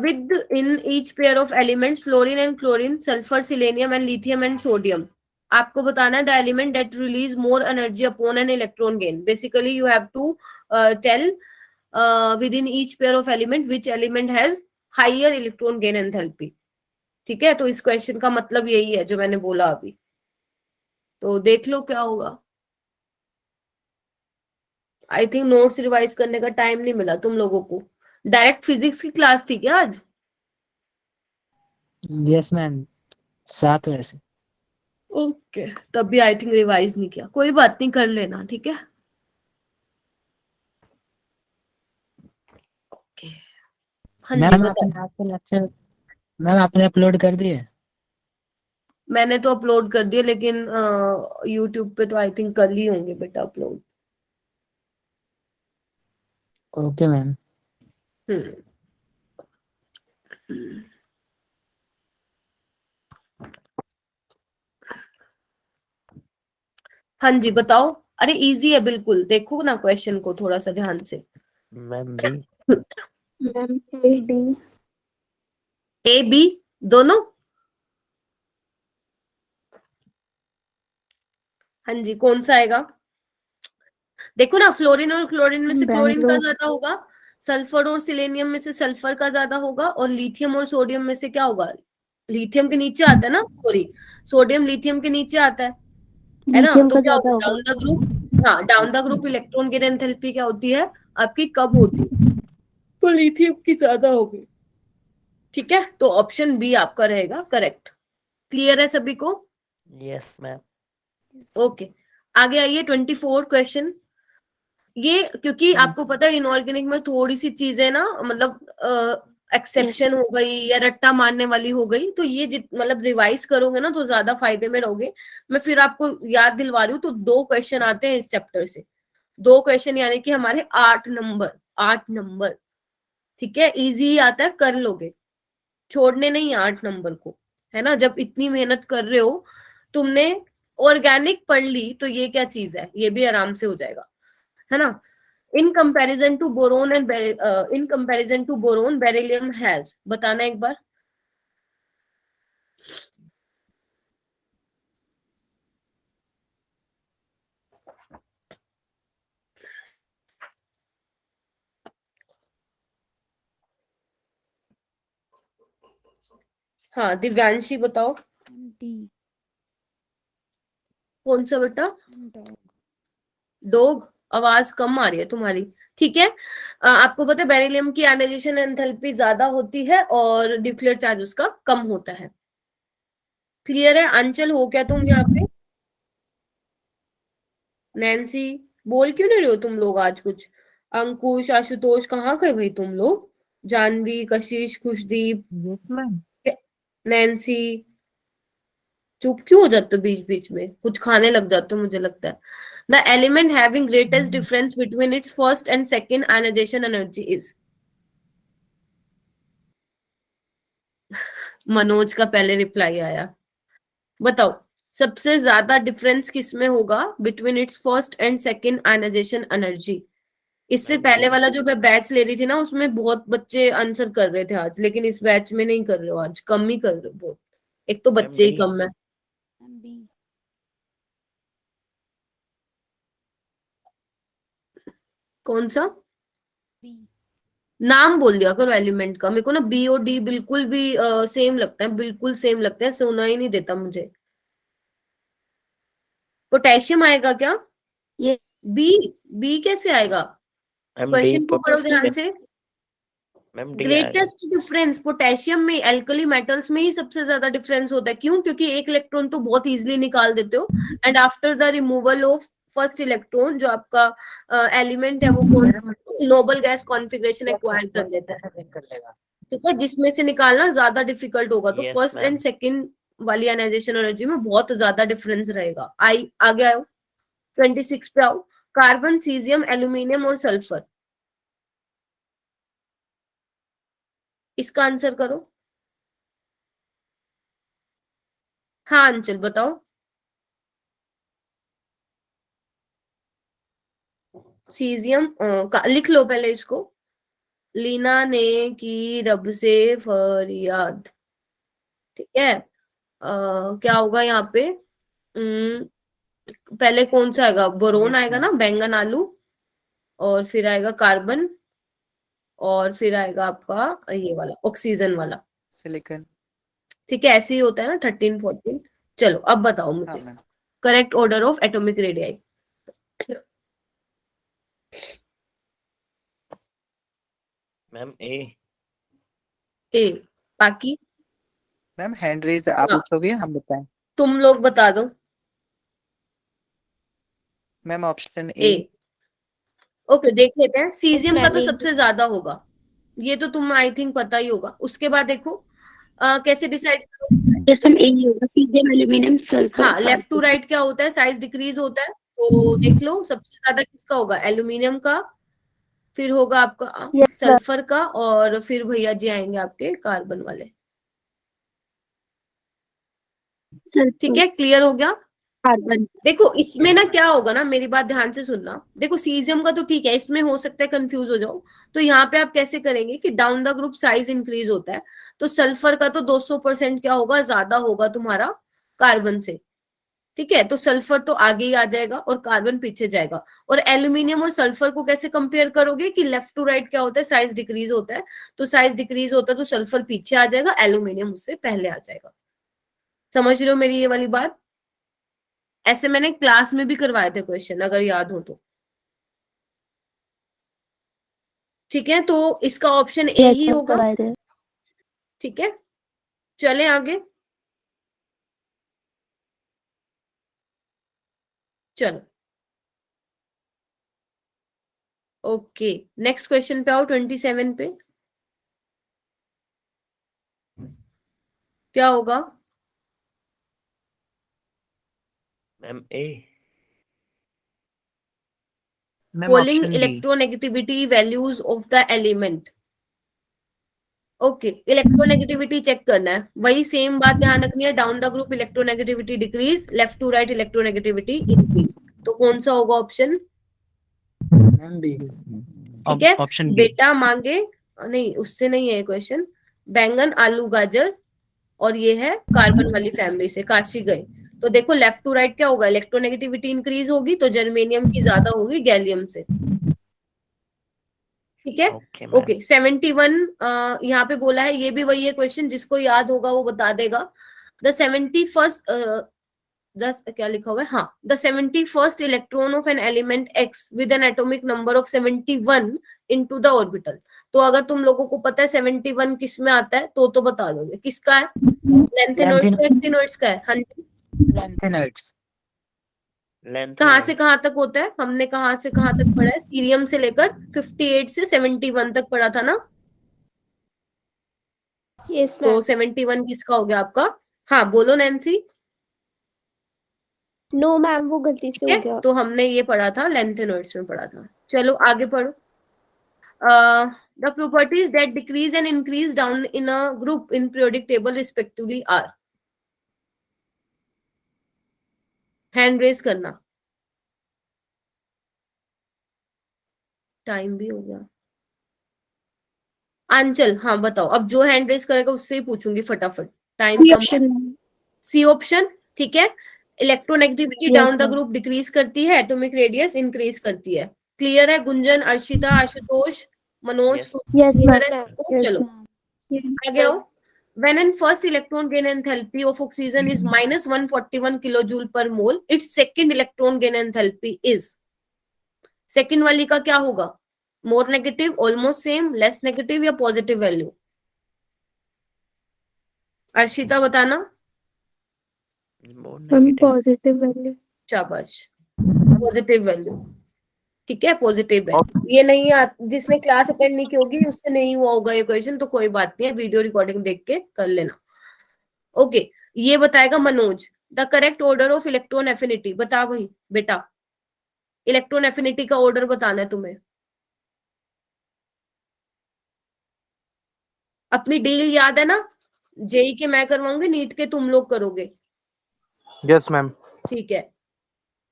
with in each pair of elements fluorine and chlorine, sulfur, selenium and lithium and sodium, आपको बताना है the element that release more energy upon an electron gain, basically you have to tell within each pair of element which element has higher electron gain enthalpy, ठीक है, तो इस क्वेश्चन का मतलब यही है जो मैंने बोला अभी, तो देख लो क्या होगा। आई थिंक नोट्स रिवाइज करने का टाइम नहीं मिला तुम लोगों को, डायरेक्ट फिजिक्स की क्लास थी क्या आज, यस मैम 7 वैसे। ओके, तब भी आई थिंक रिवाइज नहीं किया, कोई बात नहीं, कर लेना, ठीक है। ओके, हाँ जी मैम बताओ, आपने आपका लेक्चर, मैम आपने अपलोड कर दिए। मैंने तो अपलोड कर दिया, लेकिन यूट्यूब पे तो आई थिंक कल ही होंगे बेटा अपलोड। Okay ma'am. हम्म, हाँ जी बताओ, अरे इजी है बिल्कुल, देखो ना क्वेश्चन को थोड़ा सा ध्यान से, ma'am B. Ma'am A D. A B दोनों, हाँ जी कौन सा आएगा, देखो ना, फ्लोरीन और क्लोरीन में से क्लोरीन का बैंगलोर। ज्यादा होगा, सल्फर और सिलेनियम में से सल्फर का ज्यादा होगा, और लिथियम और सोडियम में से क्या होगा, लिथियम के नीचे आता है ना, सॉरी सोडियम लिथियम के नीचे आता है ना, लिथियम तो का क्या ज्यादा होगा होगा। डाउन द ग्रुप, हाँ down the group electron gain enthalpy क्या होती है आपकी, कब होती है, तो लिथियम की ज्यादा होगी, ठीक है, तो ऑप्शन बी आपका रहेगा करेक्ट, क्लियर है सभी को, यस मैम। ओके। आगे आइए 24 क्वेश्चन, ये क्योंकि आपको पता है इनऑर्गेनिक में थोड़ी सी चीजें ना, मतलब एक्सेप्शन हो गई या रट्टा मारने वाली हो गई, तो ये मतलब रिवाइज करोगे ना तो ज्यादा फायदे में रहोगे, मैं फिर आपको याद दिलवा रही हूँ, तो 2 क्वेश्चन आते हैं इस चैप्टर से, 2 क्वेश्चन यानी कि हमारे 8 नंबर, 8 नंबर, ठीक है, इजी आता है, कर लोगे, छोड़ने नहीं 8 नंबर को, है ना, जब इतनी मेहनत कर रहे हो, तुमने ऑर्गेनिक पढ़ ली तो ये क्या चीज है, ये भी आराम से हो जाएगा, है ना। In comparison to boron and in comparison to boron beryllium has, बताना एक बार, हाँ दिव्यांशी बताओ डी कौन सा बेटा? Dog dog. आवाज कम आ रही है तुम्हारी। ठीक है, आपको पता है बेरिलियम की आयनाइजेशन एंथैल्पी ज्यादा होती है और न्यूक्लियर चार्ज उसका कम होता है। क्लियर है? अंचल हो क्या तुम यहाँ पे? नैन्सी बोल क्यों नहीं रहे हो तुम लोग आज कुछ? अंकुश आशुतोष कहाँ गए भाई तुम लोग? जानवी कशिश खुशदीप यस मैम। नैन्सी चुप क्यों हो जाते हो बीच बीच में? कुछ खाने लग जाते हो मुझे लगता है। The element having greatest difference between its first and second ionisation energy is. Manoj का पहले रिप्लाई आया। बताओ सबसे ज्यादा डिफरेंस किसमें होगा between its first and second ionisation energy? इससे पहले वाला जो मैं बैच ले रही थी ना उसमें बहुत बच्चे आंसर कर रहे थे आज, लेकिन इस बैच में नहीं कर रहे हो, आज कम ही कर रहे हो बहुत। एक तो मैम बच्चे ही डी कम है। बी कौन सा? बी नाम बोल दिया करो एलिमेंट का। मेरे को ना बी और डी बिल्कुल भी सेम लगता है, बिल्कुल सेम लगता है, सोना ही नहीं देता मुझे। पोटेशियम आएगा क्या? ये बी? बी कैसे आएगा? मैम डी क्वेश्चन को पढ़ो ध्यान से। मैम डी आएगा। ग्रेटेस्ट डिफरेंस पोटेशियम में, एल्कली मेटल्स में ही सबसे ज्यादा डिफरेंस होता है। क्यों? क्योंकि एक इलेक्ट्रॉन तो बहुत इजीली निकाल देते हो, and after the removal of first electron जो आपका एलिमेंट है वो कौन सा नोबल गैस कॉन्फ़िगरेशन एक्वायर कर लेता है। कर लेगा। ठीक है, जिसमें से निकालना ज्यादा डिफिकल्ट होगा। तो Yes, first and ma'am. Second वाली आयनाइजेशन एनर्जी में बहुत ज्यादा डिफरेंस रहेगा। आई आगे आओ 26 पे आओ। कार्बन सीजियम एल्यूमिनियम और सल्फर, इसका आंसर करो। हाँ अंचल बताओ। सीजियम लिख लो पहले इसको। लीना ने की रब से फरियाद। ठीक है, क्या होगा यहाँ पे? पहले कौन सा आएगा? बोरोन आएगा ना, बैंगन आलू, और फिर आएगा कार्बन, और फिर आएगा आपका ये वाला ऑक्सीजन वाला। सिलिकॉन। ठीक है, ऐसे ही होता है ना 13 14। चलो अब बताओ हाँ मुझे ma'am. Correct order of atomic radii. Ma'am A A. बाकी मैम हैंड रेज आप हाँ पूछोगे हम बताएं? तुम लोग बता दो। Ma'am option A. A. Okay देख लेते हैं। सीजियम का मैम तो ए। सबसे ज्यादा होगा, ये तो तुम आई थिंक पता ही होगा। उसके बाद देखो कैसे डिसाइड करो। यस मैम, यही होगा, सीजियम एल्यूमिनियम सल्फर हाँ लेफ्ट टू राइट क्या होता है? साइज डिक्रीज होता है। तो देख लो सबसे ज्यादा किसका होगा? एल्यूमिनियम का, फिर होगा आपका यस मैम। सल्फर का, और फिर भैया जी आएंगे आपके कार्बन वाले। ठीक है, क्लियर हो गया? कार्बन। देखो इसमें ना क्या होगा ना, मेरी बात ध्यान से सुनना। देखो सीजियम का तो ठीक है, इसमें हो सकता है कंफ्यूज हो जाओ। तो यहाँ पे आप कैसे करेंगे कि down the group size increase होता है, तो सल्फर का तो 200% क्या होगा? ज्यादा होगा तुम्हारा कार्बन से। ठीक है, तो सल्फर तो आगे ही आ जाएगा और कार्बन पीछे जाएगा। और एल्यूमिनियम और सल्फर को कैसे कंपेयर करोगे कि लेफ्ट टू राइट क्या होता है? साइज डिक्रीज होता है। तो साइज डिक्रीज होता है तो सल्फर पीछे आ जाएगा, एल्यूमिनियम उससे पहले आ जाएगा। समझ रहे हो मेरी ये वाली बात? ऐसे मैंने क्लास में भी करवाए थे क्वेश्चन, अगर याद हो तो। ठीक है, तो इसका option A yes he ma'am, होगा। करवाए थे। ठीक है, चलें आगे। चलो ओके, नेक्स्ट क्वेश्चन पे आओ 27 पे। क्या होगा? मैम ए ma'am polling option D. Electronegativity values of the element. Okay, electronegativity check करना है, वही सेम बात ध्यान रखनी है। Down the group electronegativity decrease, left to right electronegativity increase. तो कौन सा होगा ऑप्शन? Ma'am B. ठीक है, ऑप्शन बी। बेटा मांगे नहीं, उससे नहीं है क्वेश्चन। बैंगन आलू गाजर, और ये है कार्बन वाली फैमिली से काशी गए। तो देखो लेफ्ट टू राइट क्या होगा? इलेक्ट्रोनेगेटिविटी इंक्रीज होगी तो जर्मेनियम की ज्यादा होगी गैलियम से। ठीक है। Okay ma'am. ओके 71 यहाँ पे बोला है, ये भी वही है क्वेश्चन, जिसको याद होगा वो बता देगा। द 71st क्या लिखा हुआ है, हाँ, the 71st electron of an element x with N atomic number of 71 into the orbital. तो अगर तुम लोगों को पता है 71 किस में आता है तो बता दोगे किसका है, लेंथेनॉइड्स का, एक्टिनॉइड्स का है। हाँ जी, लैंथेनाइड्स। लेंथ कहाँ से कहाँ तक होता है, हमने कहाँ से कहाँ तक पढ़ा है, सीरियम से लेकर 58 से 71 तक पढ़ा था ना। यस तो 71 किसका हो गया आपका? हाँ बोलो नैन्सी। नो मैम, वो गलती से ठीक हो है, गया। तो हमने ये पढ़ा था, लेंथेनॉइड्स में पढ़ा था। चलो आगे पढ़ो। The properties that decrease and increase down in a group in periodic table respectively are, hand raise करना, टाइम भी हो गया। आंचल हाँ बताओ, अब जो हैंड रेज करेगा उससे ही पूछूंगी फटाफट, टाइम सी कम। ऑप्शन। सी ऑप्शन, ठीक है। Electronegativity Yes, down the ma'am. Group decrease करती है, एटॉमिक रेडियस इंक्रीज करती है। क्लियर है Gunjan, Arshita, Ashutosh, Manoj? Yes. Yes, clear ma'am. है सबको? Yes, चलो ma'am. Yes, आगे आओ। ma'am. When an first electron gain enthalpy of oxygen is minus 141 kilojoule per mole, its second electron gain enthalpy is, second वाली का क्या होगा? More negative, almost same, less negative या पॉजिटिव वैल्यू? अर्शिता बताना। More Ma'am, negative. positive value. शाबाश, पॉजिटिव वैल्यू। ठीक है, पॉजिटिव है। ये नहीं जिसने क्लास अटेंड नहीं की होगी उससे नहीं हुआ होगा ये क्वेश्चन, तो कोई बात नहीं है, वीडियो रिकॉर्डिंग देख के कर लेना। ओके, ये बताएगा Manoj. The correct order of electron affinity, बता भाई बेटा, इलेक्ट्रॉन एफिनिटी का ऑर्डर बताना है तुम्हें। अपनी डील याद है ना, जेई के मैं करवाऊंगी, नीट के तुम लोग करोगे। Yes ma'am. ठीक है,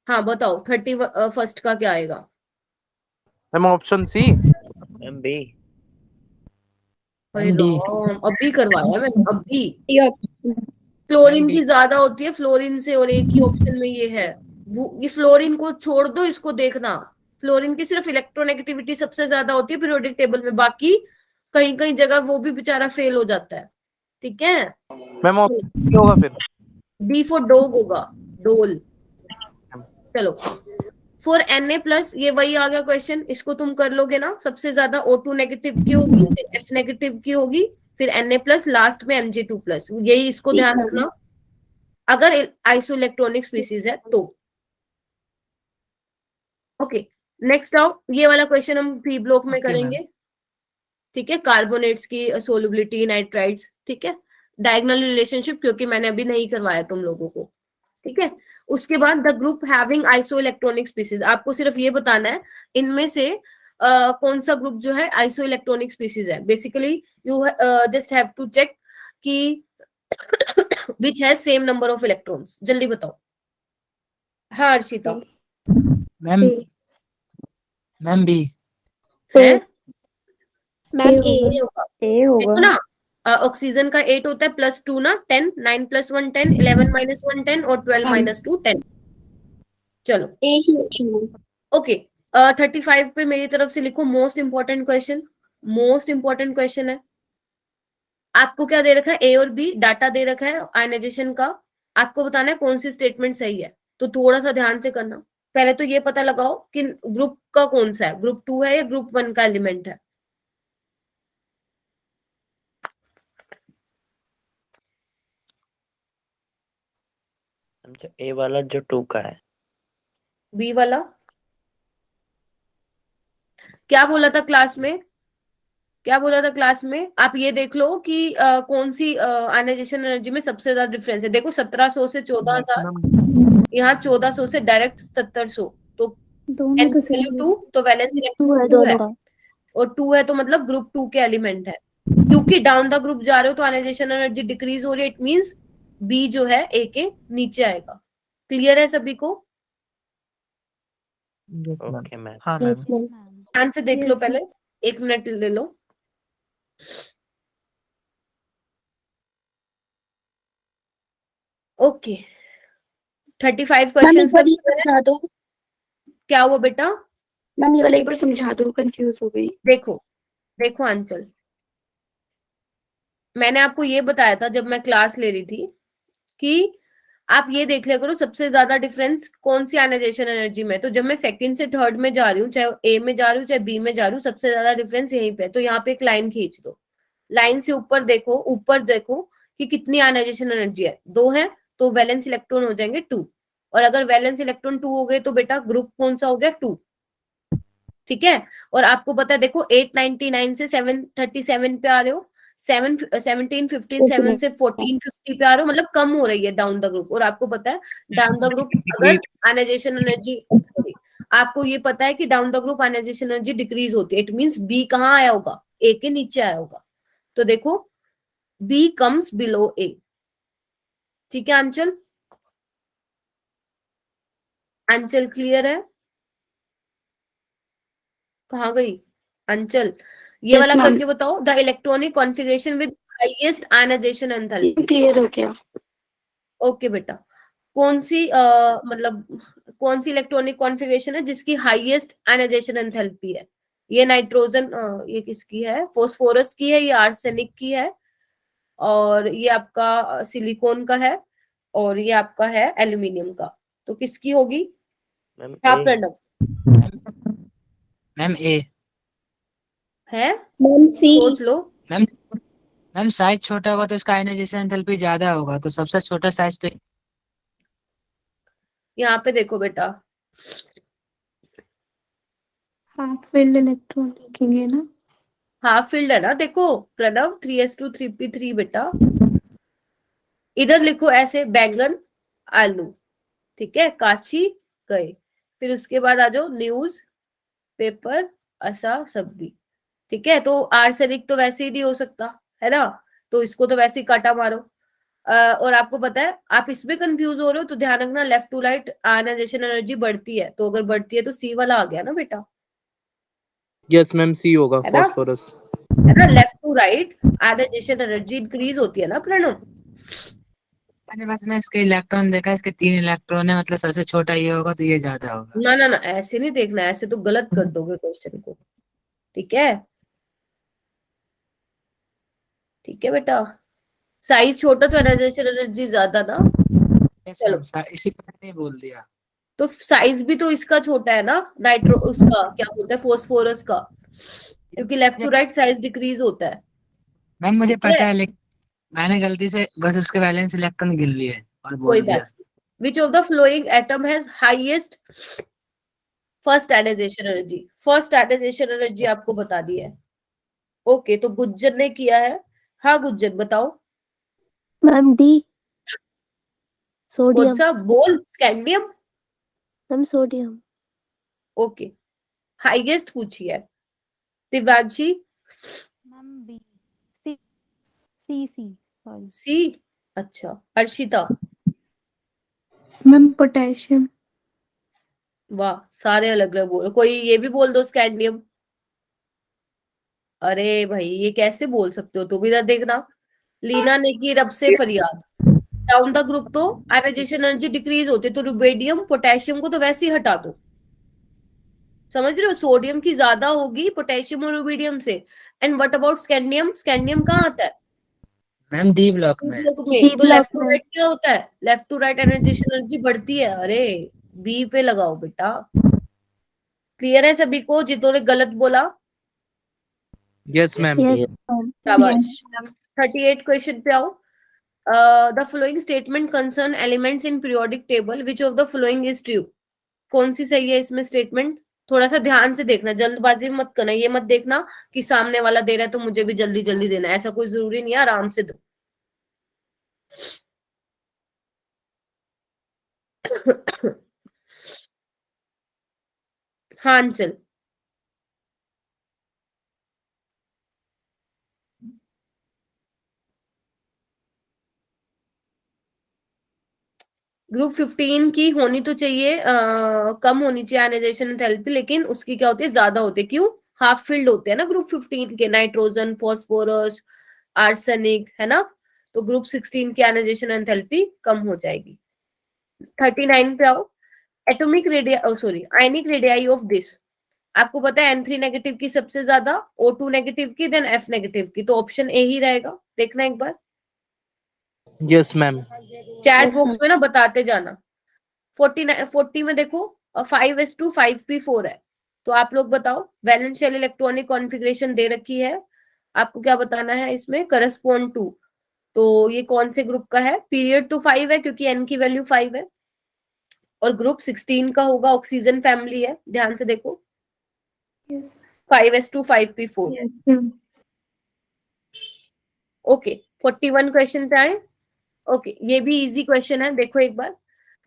हाँ बताओ 31st का क्या आएगा? Ma'am option C. Ma'am B. MD। अभी करवाया मैंने, अभी। ये option. Fluorine MD। की ज्यादा होती है फ्लोरीन से, और एक ही ऑप्शन में ये है। ये फ्लोरीन को छोड़ दो, इसको देखना। फ्लोरीन की सिर्फ इलेक्ट्रोनेगेटिविटी सबसे ज्यादा होती है पीरियोडिक टेबल में, बाकी कहीं कहीं जगह वो भी बेचारा फेल हो जाता है। ठीक है, मैम ऑप्शन सी होगा फिर। डी फॉर डॉग होगा, डोल। चलो फॉर Na+, ये वही आ गया क्वेश्चन, इसको तुम कर लोगे ना। सबसे ज्यादा O2 नेगेटिव की होगी, फिर F नेगेटिव की होगी, फिर Na+, लास्ट में Mg2+, यही इसको ध्यान रखना अगर आइसो इलेक्ट्रॉनिक स्पीसीज है तो। ओके नेक्स्ट आओ, ये वाला क्वेश्चन हम पी ब्लॉक में Okay, करेंगे। ठीक है, कार्बोनेट्स की सोलुबिलिटी, नाइट्राइड्स, ठीक है, डायगोनल रिलेशनशिप, क्योंकि मैंने अभी नहीं करवाया तुम लोगों को। ठीक है, उसके बाद the group having iso electronic species, आपको सिर्फ ये बताना है इनमें से कौन सा ग्रुप जो है आइसो इलेक्ट्रॉनिक स्पीसीज है। Basically you just have to check कि which has same number of electrons. जल्दी बताओ। हाँ अर्शिता। Ma'am ma'am B. है मैम A ए होगा, होगा। देखो ना, ऑक्सीजन का 8 होता है, +2 ना, 10, 9 + 1 10, 11 - 1 10 और 12 - 2 10। चलो ए ही ऑप्शन है। ओके, 35 पे मेरी तरफ से लिखो most important question. Most important question है। आपको क्या दे रखा है, ए और बी डाटा दे रखा है आयनाइजेशन का, आपको बताना है कौन सी स्टेटमेंट सही है। तो थोड़ा सा ध्यान से करना। पहले तो ये पता लगाओ कि ग्रुप का कौन सा है, ग्रुप 2 है या ग्रुप 1 का एलिमेंट है। ए वाला जो 2 का है। बी वाला क्या बोला था क्लास में, क्या बोला था क्लास में? आप ये देख लो कि कौन सी आयनाइजेशन एनर्जी में सबसे ज्यादा डिफरेंस है। देखो 1700 से 14,000, यहाँ 1400 से डायरेक्ट 7700, तो दोनों n तो वैल्यू सेम 2, तो वैलेंस टू है इलेक्ट्रॉन 2 है, दोनों का। और 2 है तो मतलब ग्रुप 2 के एलिमेंट है। क्योंकि डाउन द ग्रुप जा रहे हो तो आयनाइजेशन एनर्जी डिक्रीज हो रही है, इट मींस बी जो है ए के नीचे आएगा। क्लियर है सभी को? Okay ma'am. हाँ यस मैम। मैम। Ma'am. ध्यान से देख लो, Yes, पहले 1 मिनट ले लो। ओके 35 मैम क्वेश्चन एक बार ये बता दो, क्या हुआ बेटा? मैम ये वाला एक बार समझा दो, कंफ्यूज हो गई। देखो देखो अंचल, मैंने आपको ये बताया था जब मैं क्लास ले रही थी कि आप ये देख लिया करो सबसे ज्यादा डिफरेंस कौन सी आयनाइजेशन एनर्जी में है। तो जब मैं सेकंड से थर्ड में जा रही हूँ, चाहे ए में जा रही हूँ चाहे बी में जा रही हूँ, सबसे ज्यादा डिफरेंस यहीं पे है। तो यहाँ पे एक लाइन खींच दो, लाइन से ऊपर देखो कि कितनी आयनाइजेशन एनर्जी है, 2 है, तो वैलेंस इलेक्ट्रॉन हो जाएंगे 2। और अगर वैलेंस इलेक्ट्रॉन 2 हो गए तो बेटा ग्रुप कौन सा हो गया, 2। ठीक है। और आपको पता है देखो 899 से 737 पे आ रहे हो, 1715 7 से 1450 पे आ रहे हो, मतलब कम हो रही है डाउन द ग्रुप। और आपको पता है डाउन द ग्रुप अगर आयनाइजेशन एनर्जी, आपको ये पता है कि down the group ionization energy decrease होती है। इट मींस बी कहाँ आया होगा, ए के नीचे आया होगा। तो देखो बी कम्स बिलो ए। ठीक है अंचल, अंचल क्लियर है? कहाँ गई अंचल? ये Yes, वाला ma'am. करके बताओ, the electronic configuration with highest ionization enthalpy. Clear हो गया। ओके बेटा, कौन सी मतलब कौन सी इलेक्ट्रॉनिक कॉन्फ़िगरेशन है जिसकी हाईएस्ट आयनाइजेशन एंथैल्पी है? ये नाइट्रोजन, ये किसकी है, फास्फोरस की है, ये आर्सेनिक की है, और ये आपका सिलिकॉन का है, और ये आपका है एल्यूमिनियम का। तो किसकी होगी? मैम हाँ ए। प्रणव, मैम ए। है मैम सी। सोच लो। मैम मैम साइज छोटा होगा तो इसका आयनाइजेशन एंथैल्पी ज्यादा होगा, तो सबसे छोटा साइज तो यहाँ पे देखो बेटा, हाफ फील्ड इलेक्ट्रॉन लिखेंगे ना। हाफ फील्ड है ना, देखो प्रणव 3s2 3p3 बेटा। इधर लिखो ऐसे, बैंगन आलू, ठीक है, काची गए, फिर उसके बाद आ जाओ न्यूज पेपर ऐसा सब भी। ठीक है, तो आर्सेनिक तो वैसे ही नहीं हो सकता है ना, तो इसको तो वैसे ही काटा मारो। और आपको पता है आप इसमें कंफ्यूज हो रहे हो तो ध्यान रखना, left to right ionization energy बढ़ती है, तो अगर बढ़ती है तो सी वाला आ गया ना बेटा, यस मैम, सी होगा, है ना, फास्फोरस। है ना। Left to right ionization energy increase होती है ना प्रणव। मैंने बस ना इसके इलेक्ट्रॉन देखा, इसके 3 इलेक्ट्रॉन है, मतलब सबसे छोटा ये होगा तो ये ज्यादा होगा। ना ना ना, ऐसे नहीं देखना, ऐसे तो गलत कर दोगे क्वेश्चन को। ठीक है, ठीक है बेटा, साइज छोटा तो आयनाइजेशन एनर्जी ज्यादा ना। यस चलो, मैम, इसी को मैंने नहीं बोल दिया। तो साइज भी तो इसका छोटा है ना, नाइट्रो उसका क्या बोलते हैं, फोस्फोरस का, क्योंकि left to right size decrease होता है। मैम मुझे ठीक है, पता है, लेकिन मैंने गलती से बस उसके वैलेंस इलेक्ट्रॉन गिन लिए और कोई बोल बात दिया। नहीं। Which of the following atom has highest first ionization energy? First ionization energy आपको बता दी है। ओके, तो गुज्जर ने किया है। हाँ गुज्जर बताओ, मैम डी, कौन सोडियम। सा बोल, scandium. Ma'am sodium. Okay, highest पूछी है दिव्यांशी। मैम बी, सी सॉरी। सी, अच्छा अर्शिता, मैम पोटेशियम। वाह सारे अलग अलग बोल, कोई ये भी बोल दो स्कैंडियम। अरे भाई ये कैसे बोल सकते हो तुम, इधर देखना, लीना ने की रब से फरियाद। डाउन द ग्रुप तो आयनाइजेशन एनर्जी डिक्रीज होती है, तो रुबेडियम पोटेशियम को तो वैसे ही हटा दो। समझ रहे हो, सोडियम की ज्यादा होगी पोटेशियम और रुबीडियम से। And what about scandium? Scandium कहाँ आता है? मैम डी ब्लॉक डी में। ब्लॉक में। डी तो ब्लॉक लेफ्ट टू में। राइट क्या होता है? लेफ्ट टू राइट एनर्जेशन एनर्जी बढ़ती है। अरे बी पे लगाओ बेटा। क्लियर है सभी को जिन्होंने गलत बोला? Yes ma'am. यस ये मैम। शाबाश। 38 क्वेश्चन पे आओ। The following statement concern elements in periodic table, which of the following is true? कौन सी सही है इसमें स्टेटमेंट? थोड़ा सा ध्यान से देखना, जल्दबाजी मत करना, ये मत देखना कि सामने वाला दे रहा है तो मुझे भी जल्दी जल्दी देना है, ऐसा कोई जरूरी नहीं है, आराम से दो। हाँ चल, ग्रुप 15 की होनी तो चाहिए, कम होनी चाहिए आयनाइजेशन एंथैल्पी, लेकिन उसकी क्या होती है, ज्यादा होती है। क्यों? हाफ फील्ड होते हैं ना ग्रुप 15 के, नाइट्रोजन फास्फोरस आर्सेनिक, है ना। तो ग्रुप 16 की आयनाइजेशन एंथैल्पी कम हो जाएगी। 39 पे आओ। Atomic radii, sorry ionic radii of this, आपको पता है N3 नेगेटिव की सबसे ज्यादा, O2 नेगेटिव की, देन F नेगेटिव की, तो ऑप्शन ए ही रहेगा। देखना एक बार yes ma'am. Chat Yes, box ma'am. में ना बताते जाना। 40 में देखो 5s2 5p4 है, तो आप लोग बताओ वैलेंस शेल इलेक्ट्रॉनिक कॉन्फ़िगरेशन दे रखी है, आपको क्या बताना है इसमें करस्पॉन्ड टू, तो ये कौन से ग्रुप का है। पीरियड तो 5 है क्योंकि n की वैल्यू 5 है, और ग्रुप 16 का होगा, ऑक्सीजन फैमिली है, ध्यान से देखो Yes. 5s2 5p4। Yes, ma'am. Okay 41 question पे आए। ओके ये भी इजी क्वेश्चन है, देखो एक बार।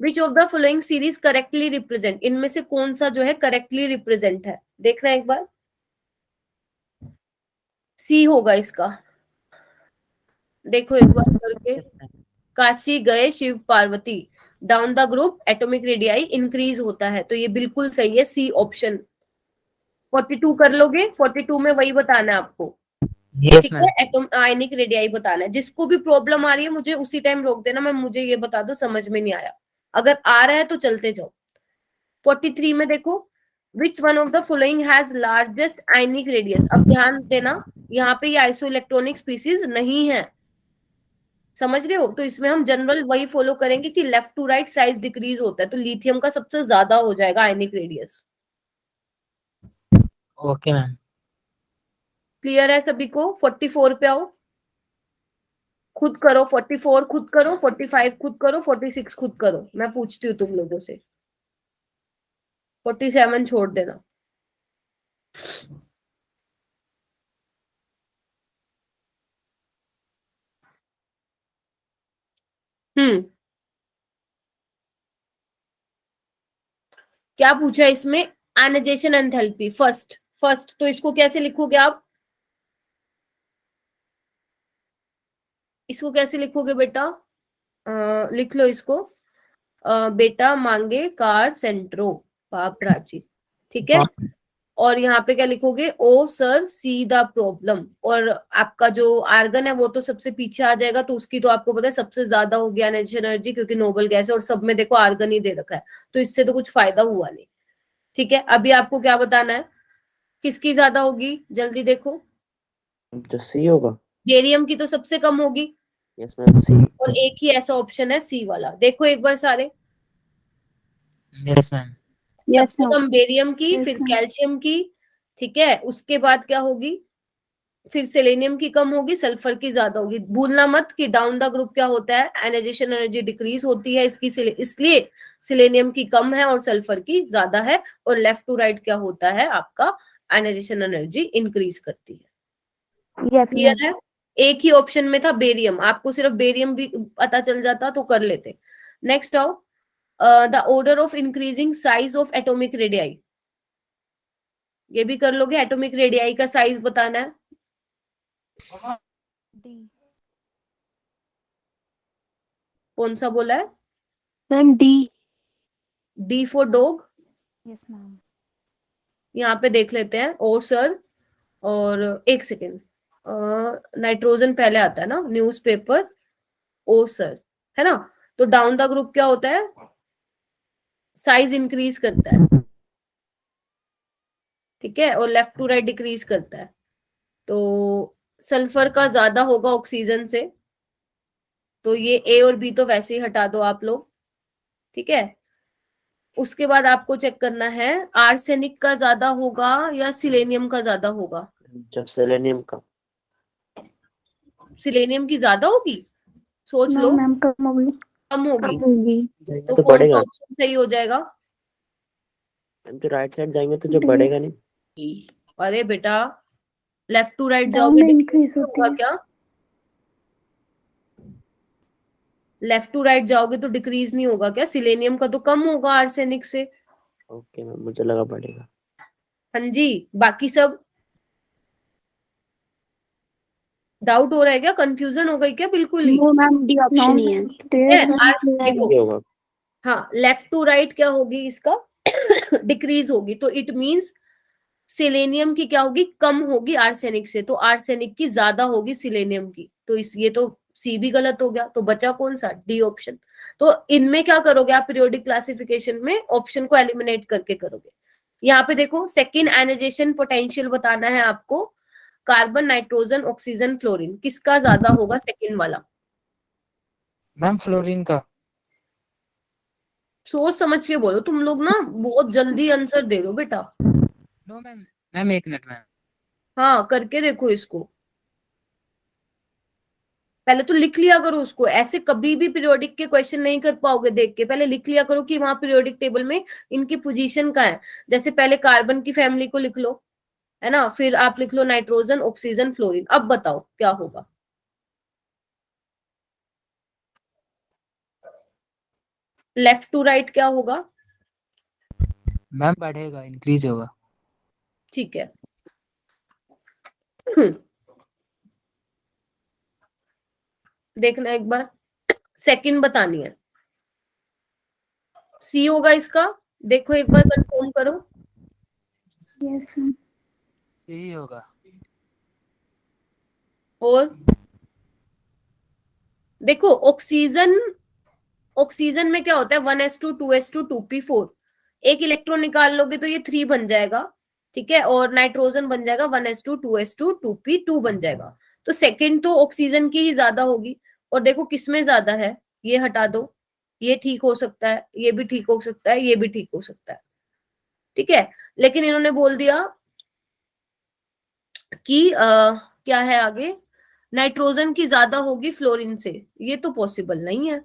Which of the following series correctly represent, इनमें से कौन सा जो है करेक्टली रिप्रेजेंट है, देखना एक बार। सी होगा इसका, देखो एक बार करके। काशी गए Shiva Parvati, down the group atomic radii increase होता है, तो ये बिल्कुल सही है, सी ऑप्शन। 42 कर लोगे, 42 में वही बताना है आपको, यस ठीक है, मैम। एटॉम आयनिक रेडियाई बताना है। जिसको भी प्रॉब्लम आ रही है मुझे उसी टाइम रोक देना, मैं मुझे ये बता दो समझ में नहीं आया, अगर आ रहा है तो चलते जाओ। 43 में देखो which one of the following has largest ionic radius, अब ध्यान देना यहाँ पे ये आइसो इलेक्ट्रॉनिक स्पीसीज नहीं है, समझ रहे हो, तो इसमें हम जनरल वही फॉलो करेंगे कि left to right size decrease होता है, तो लिथियम का सबसे ज्यादा हो जाएगा ionic radius. Okay ma'am. Clear है सभी को। 44 पे आओ, खुद करो, 44 खुद करो, 45 खुद करो, 46 खुद करो, मैं पूछती हूँ तुम लोगों से। 47 छोड़ देना। क्या पूछा इसमें, आयनाइजेशन एंथैल्पी फर्स्ट, तो इसको कैसे लिखोगे आप, इसको कैसे लिखोगे बेटा, लिख लो इसको, बेटा मांगे कार सेंट्रो पाप राजी, ठीक है। और यहाँ पे क्या लिखोगे, ओ सर सी द प्रॉब्लम, और आपका जो आर्गन है वो तो सबसे पीछे आ जाएगा, तो उसकी तो आपको पता है सबसे ज्यादा होगी आयनाइजेशन एनर्जी, क्योंकि नोबल गैस है और सब में देखो आर्गन ही दे रखा है, तो इससे तो कुछ फायदा हुआ नहीं, ठीक है। अभी आपको क्या बताना है, किसकी ज्यादा होगी, जल्दी देखो। जो सी होगा। बेरियम की तो सबसे कम होगी, यस मैम सी। और एक ही ऐसा ऑप्शन है सी वाला, देखो एक बार सारे। Yes ma'am. Yes, सबसे ma'am. कम बेरियम की, Yes, फिर ma'am. कैल्शियम की, ठीक है, उसके बाद क्या होगी, फिर सेलेनियम की कम होगी, सल्फर की ज्यादा होगी। भूलना मत कि डाउन द ग्रुप क्या होता है, आयनाइजेशन एनर्जी डिक्रीज होती है इसकी, इसलिए सेलेनियम की कम है और सल्फर की ज्यादा है, और लेफ्ट टू राइट क्या होता है आपका, आयनाइजेशन एनर्जी इंक्रीज करती है। Yes, clear ma'am. है। एक ही ऑप्शन में था बेरियम, आपको सिर्फ बेरियम भी पता चल जाता तो कर लेते। नेक्स्ट आओ, the order of increasing size of atomic radii, ये भी कर लोगे, एटॉमिक रेडियाई का साइज बताना है। D. कौन सा बोला है, Ma'am, D. D for dog, Yes, ma'am. यहाँ पे देख लेते हैं, ओ सर, और एक सेकेंड, नाइट्रोजन पहले आता है ना, न्यूज़पेपर, ओ सर, है ना, तो डाउन द ग्रुप क्या होता है, साइज इंक्रीज करता है, ठीक है, और लेफ्ट टू राइट डिक्रीज करता है, तो सल्फर का ज्यादा होगा ऑक्सीजन से, तो ये ए और बी तो वैसे ही हटा दो आप लोग, ठीक है। उसके बाद आपको चेक करना है आर्सेनिक का ज्यादा होगा या सिलेनियम का ज्यादा होगा, जब सेलेनियम का। सिलेनियम की ज्यादा होगी, सोच No, लो, ma'am, कम होगी. कम होगी, कम होगी. जाएंगे तो तो कौन सा बढ़ेगा, ऑप्शन सही हो जाएगा, तो राइट साइड जाएंगे तो जो D. बढ़ेगा नहीं। अरे बेटा लेफ्ट टू राइट Down जाओगे में डिक्रीज increase होती होगा है. क्या, लेफ्ट टू राइट जाओगे तो डिक्रीज नहीं होगा क्या, सिलेनियम का तो कम होगा आर्सेनिक से। ओके मैम मुझे लगा बढ़ेगा। हाँ जी, बाकी सब डाउट हो रहा है क्या, कंफ्यूजन हो गई क्या बिल्कुल ही, No, ma'am, D No, option ही है. ma'am. There, है, ma'am. देखो ये होगा। हाँ लेफ्ट टू राइट क्या होगी इसका डिक्रीज होगी, तो इट मींस सिलेनियम की क्या होगी, कम होगी आर्सेनिक से, तो आर्सेनिक की ज्यादा होगी सिलेनियम की, तो इस ये तो सी भी गलत हो गया, तो बचा कौन सा, डी ऑप्शन। तो इनमें क्या करोगे आप पीरियोडिक क्लासिफिकेशन में, ऑप्शन को एलिमिनेट करके करोगे, यहाँ पे देखो सेकेंड आयनाइजेशन पोटेंशियल बताना है आपको, कार्बन, नाइट्रोजन, ऑक्सीजन, फ्लोरीन, किसका ज्यादा होगा सेकेंड वाला? मैम फ्लोरीन का। सोच समझ के बोलो, तुम लोग ना बहुत जल्दी आंसर दे रहे हो बेटा। नो मैम, मैम एक मिनट मैम। हाँ करके देखो इसको, पहले तो लिख लिया करो उसको, ऐसे कभी भी पीरियोडिक के क्वेश्चन नहीं कर पाओगे देख के, पहले लिख लिया करो कि वहां पीरियोडिक टेबल में इनकी पोजीशन का है। जैसे पहले कार्बन की फैमिली को लिख लो, है ना, फिर आप लिख लो नाइट्रोजन, ऑक्सीजन, फ्लोरीन। अब बताओ क्या होगा? लेफ्ट टू राइट क्या होगा? मैम बढ़ेगा, इंक्रीज होगा। ठीक है। देखना एक बार, सेकंड बतानी है, सी होगा इसका, देखो एक बार कंफर्म करो। Yes ma'am. यही होगा। और देखो ऑक्सीजन, ऑक्सीजन में क्या होता है 1s2 2s2 2p4, एक इलेक्ट्रॉन निकाल लोगे तो ये 3 बन जाएगा, ठीक है, और नाइट्रोजन बन जाएगा 1s2 2s2 2p2 बन जाएगा। तो सेकंड तो ऑक्सीजन की ही ज्यादा होगी। और देखो किसमें ज्यादा है, ये हटा दो, ये ठीक हो सकता है, ये भी ठीक हो सकता है, ये भी ठीक हो सकता है, ठीक है। लेकिन इन्होंने बोल दिया कि क्या है आगे, नाइट्रोजन की ज्यादा होगी फ्लोरीन से, ये तो पॉसिबल नहीं है,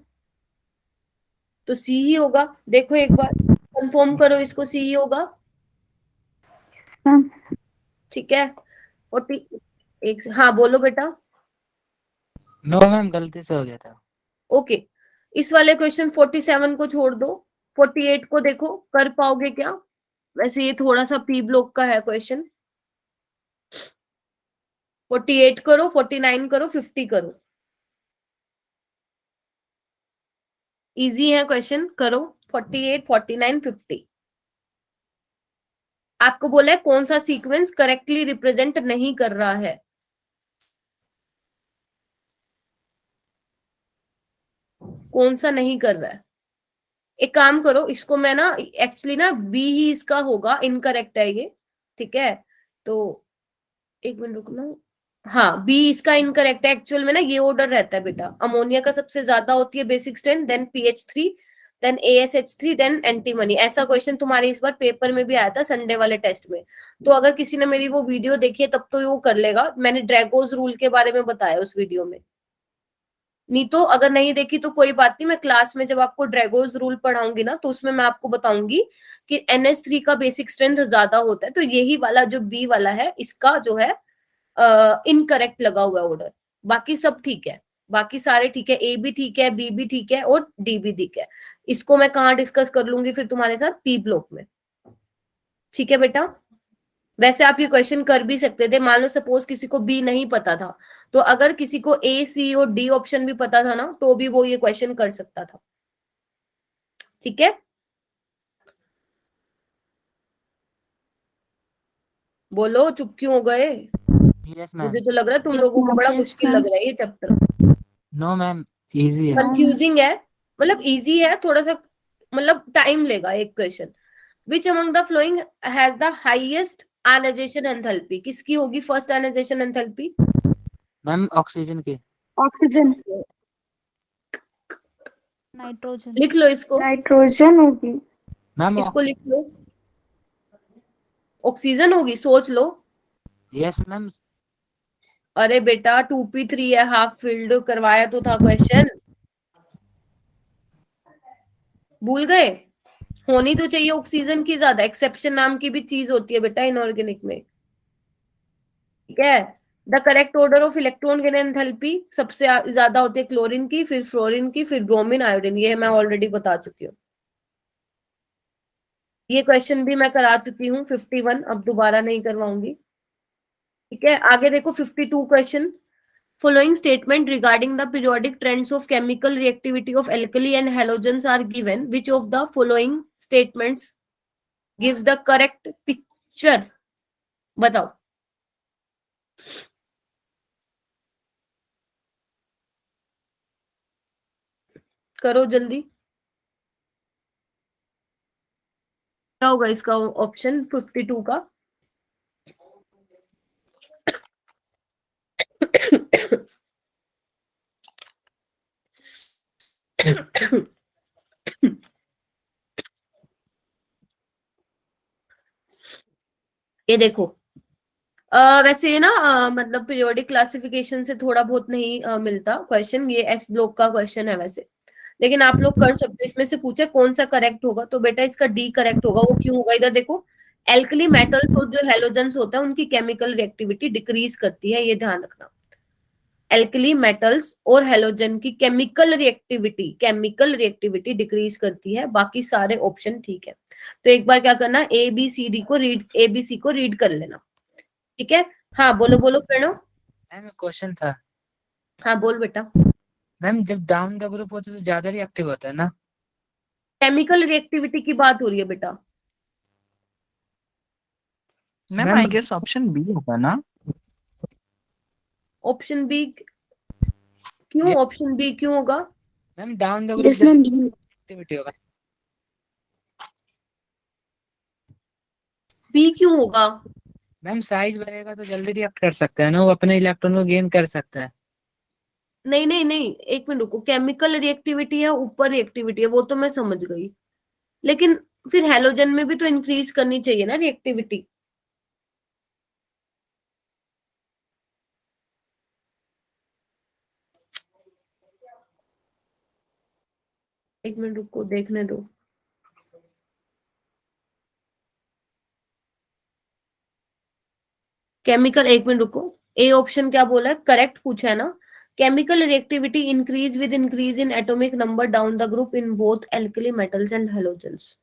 तो सी ही होगा। देखो एक बार कंफर्म करो इसको, सी ही होगा, यस मैम। ठीक है। और एक, हाँ बोलो बेटा। नो मैम, गलती से हो गया था। ओके, इस वाले क्वेश्चन 47 को छोड़ दो, 48 को देखो कर पाओगे क्या? वैसे ये थोड़ा सा पी ब्लॉक का है क्वेश्चन। 48 करो, 49 करो, 50 करो, इजी है क्वेश्चन, करो 48 49 50। आपको बोला है कौन सा सीक्वेंस करेक्टली रिप्रेजेंट नहीं कर रहा है, कौन सा नहीं कर रहा है। एक काम करो, इसको मैं ना एक्चुअली ना बी ही इसका होगा, इनकरेक्ट है ये, ठीक है। तो एक मिनट रुकना, हाँ बी इसका इनकरेक्ट है, एक्चुअल में ना ये ऑर्डर रहता है बेटा, अमोनिया का सबसे ज्यादा होती है बेसिक स्ट्रेंथ, देन पीएच3, देन ASH3, देन एंटीमनी। ऐसा क्वेश्चन तुम्हारे इस बार पेपर में भी आया था संडे वाले टेस्ट में। तो अगर किसी ने मेरी वो वीडियो देखी है तब तो वो कर लेगा, मैंने ड्रैगोज रूल के बारे में बताया उस वीडियो में। नहीं तो अगर नहीं देखी तो कोई बात नहीं, मैं क्लास में जब आपको ड्रैगोज रूल पढ़ाऊंगी ना तो उसमें मैं आपको बताऊंगी कि NH3 का बेसिक स्ट्रेंथ ज्यादा होता है, तो यही वाला जो बी वाला है इसका जो है इनकरेक्ट लगा हुआ ऑर्डर। बाकी सब ठीक है, बाकी सारे ठीक है, ए भी ठीक है, बी भी ठीक है और डी भी ठीक है। इसको मैं कहाँ डिस्कस कर लूंगी फिर तुम्हारे साथ, पी ब्लॉक में, ठीक है बेटा। वैसे आप ये क्वेश्चन कर भी सकते थे, मान लो सपोज किसी को बी नहीं पता था, तो अगर किसी को ए सी और डी ऑप्शन भी पता था ना तो भी वो ये क्वेश्चन कर सकता था, ठीक है। बोलो चुप क्यों हो गए? यस मुझे मैम। तो लग रहा है तुम Yes, लोगों को ma'am. बड़ा Yes, मुश्किल ma'am. लग रहा है ये चैप्टर, नो मैम, इजी है। कंफ्यूजिंग है, मतलब इजी है थोड़ा सा, मतलब टाइम लेगा एक question. Which among the following has the highest ionization enthalpy, किसकी होगी first ionization enthalpy? Ma'am oxygen की। ऑक्सीजन। नाइट्रोजन। लिख लो इसको, नाइट्रोजन होगी। मैम इसको लिख लो, ऑक्सीजन होगी, सोच लो। Yes ma'am. अरे बेटा 2p3 है, हाफ फील्ड करवाया तो था क्वेश्चन, भूल गए? होनी तो चाहिए ऑक्सीजन की ज्यादा, एक्सेप्शन नाम की भी चीज होती है बेटा इनऑर्गेनिक में, ठीक है। The correct order of electron gain enthalpy सबसे ज्यादा होती है क्लोरीन की, फिर फ्लोरीन की, फिर ब्रोमीन, आयोडीन, ये मैं ऑलरेडी बता चुकी हूँ। ये क्वेश्चन भी मैं करा चुकी हूँ 51, अब दोबारा नहीं करवाऊंगी, ठीक है। आगे देखो 52 question, following statement regarding the periodic trends of chemical reactivity of alkali and halogens are given, which of the following statements gives the correct picture? बताओ, करो जल्दी। क्या होगा इसका ऑप्शन 52 का? ये देखो, वैसे ना मतलब पीरियोडिक क्लासिफिकेशन से थोड़ा बहुत नहीं मिलता क्वेश्चन, ये एस ब्लॉक का क्वेश्चन है वैसे, लेकिन आप लोग कर सकते हो। इसमें से पूछे कौन सा करेक्ट होगा, तो बेटा इसका डी करेक्ट होगा। वो क्यों होगा, इधर देखो, एल्कली मेटल्स और जो हेलोजन्स होता है उनकी केमिकल रिएक्टिविटी डिक्रीज करती है, ये ध्यान रखना। एल्कली मेटल्स और हेलोजन की केमिकल रिएक्टिविटी डिक्रीज करती है, बाकी सारे ऑप्शन ठीक है। तो एक बार क्या करना, एबीसी को रीड कर लेना, ठीक है। हाँ बोलो बोलो प्रणव। मैम एक क्वेश्चन था। हाँ बोल बेटा। मैम जब डाउन द ग्रुप होता है तो ज्यादा रिएक्टिव होता है ना? केमिकल रिएक्टिविटी की बात हो रही है बेटा। Ma'am I guess option B होगा ना? ऑप्शन बी क्यों? ऑप्शन बी क्यों होगा? Ma'am down the group yes ma'am, D. Activity होगा। बी क्यों होगा? मैम साइज बढ़ेगा तो जल्दी रिएक्ट कर सकता है ना, वो अपने इलेक्ट्रॉन को गेन कर सकता है। नहीं नहीं नहीं, एक मिनट रुको, केमिकल रिएक्टिविटी है, ऊपर रिएक्टिविटी है, वो तो मैं समझ गई, लेकिन फिर हेलोजन में भी तो इंक्रीज करनी चाहिए ना रिएक्टिविटी। एक मिनट रुको, देखने दो। केमिकल, एक मिनट रुको, ए ऑप्शन क्या बोला है, करेक्ट पूछा है ना। Chemical reactivity increase with increase in atomic number down the group in both alkali metals and halogens.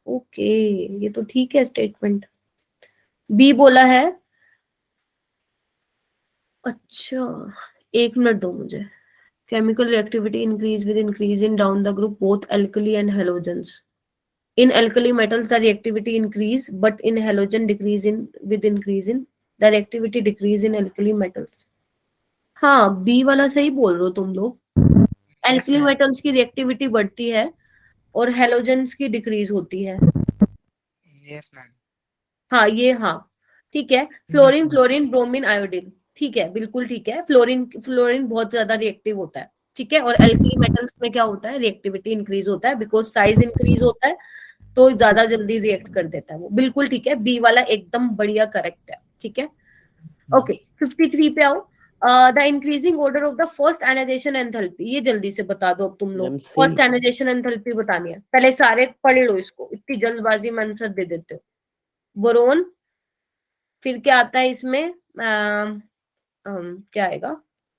Okay, ये तो ठीक है स्टेटमेंट। बी बोला है, अच्छा एक मिनट दो मुझे। Chemical reactivity increase with increase in down the group both alkali and halogens. In alkali metals, the reactivity increase, but in halogen decrease in with increase in the reactivity decrease in alkali metals. हाँ, बी वाला सही बोल रहे हो तुम लोग। एल्कली मेटल्स की रिएक्टिविटी बढ़ती है और हेलोजेंस की डिक्रीज होती है। Yes ma'am. हाँ ये हाँ ठीक है। फ्लोरीन, क्लोरीन, ब्रोमीन, आयोडीन, ठीक है, बिल्कुल ठीक है। फ्लोरीन बहुत ज्यादा रिएक्टिव होता है, ठीक है। और एल्कली मेटल्स में क्या होता है, रिएक्टिविटी इंक्रीज होता है, बिकॉज साइज इंक्रीज होता है तो ज्यादा जल्दी रिएक्ट कर देता है वो, बिल्कुल ठीक है। बी वाला एकदम बढ़िया करेक्ट है, ठीक है। ओके 53 पे आओ। The increasing order of the first ionization enthalpy, ये जल्दी से बता दो अब तुम लोग। MC फर्स्ट आयनाइजेशन एंथैल्पी बतानी है, पहले सारे पढ़ लो इसको, इतनी जल्दबाजी में आंसर दे देते हो। बोरोन, फिर क्या आता है इसमें, क्या आएगा,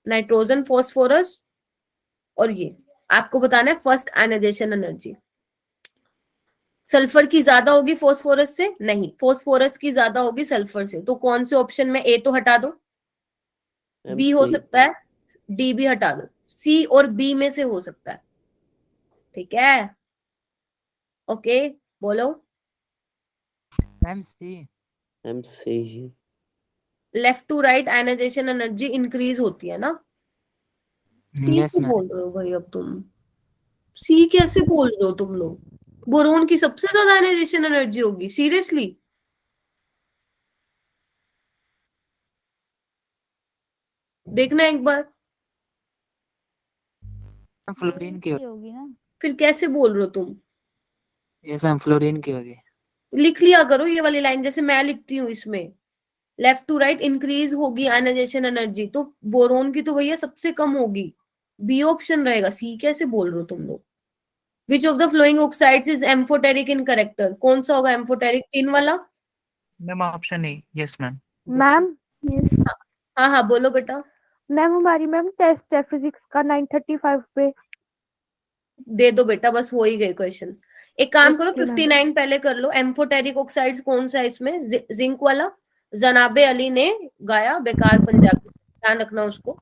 नाइट्रोजन, फॉस्फोरस, और ये आपको बताना है फर्स्ट आयनाइजेशन एनर्जी। सल्फर की ज्यादा होगी फॉस्फोरस से? नहीं, फॉस्फोरस की ज्यादा होगी सल्फर से। तो कौन से ऑप्शन में, ए तो हटा दो, बी हो MC सकता है, डी भी हटा दो, सी और बी में से हो सकता है, ठीक है। ओके बोलो। Ma'am C. MC left to right ionization energy increase होती है ना? सी यस क्यों मैम। बोल रहे हो भाई अब तुम? सी कैसे बोल रहे हो तुम लोग? बोरोन की सबसे ज्यादा आयनाइजेशन एनर्जी होगी, सीरियसली? देखना एक बार, फ्लोरीन की होगी ना। फिर कैसे बोल रहे हो तुम? यस मैम, फ्लोरीन की होगी। लिख लिया करो ये वाली लाइन, जैसे मैं लिखती हूँ इसमें, लेफ्ट टू राइट इंक्रीज होगी आयनाइजेशन एनर्जी, तो बोरोन की तो भैया सबसे कम होगी, बी ऑप्शन रहेगा। सी कैसे बोल रहे हो तुम लोग? विच of the flowing oxides is amphoteric in character? कौन सा होगा एम्फोटेरिक, तीन वाला? Ma'am option A, yes ma'am. Ma'am yes हाँ हाँ बोलो बेटा। मैम, हमारी मैम टेस्ट है फिजिक्स का 9:35 पे। दे दो बेटा, बस हो ही गए क्वेश्चन। एक काम करो, Okay, मैम। 59 पहले कर लो। एम्फोटेरिक ऑक्साइड्स कौन सा है इसमें? जिंक वाला, जनाबे अली ने गाया बेकार पंजाबी, ध्यान रखना उसको,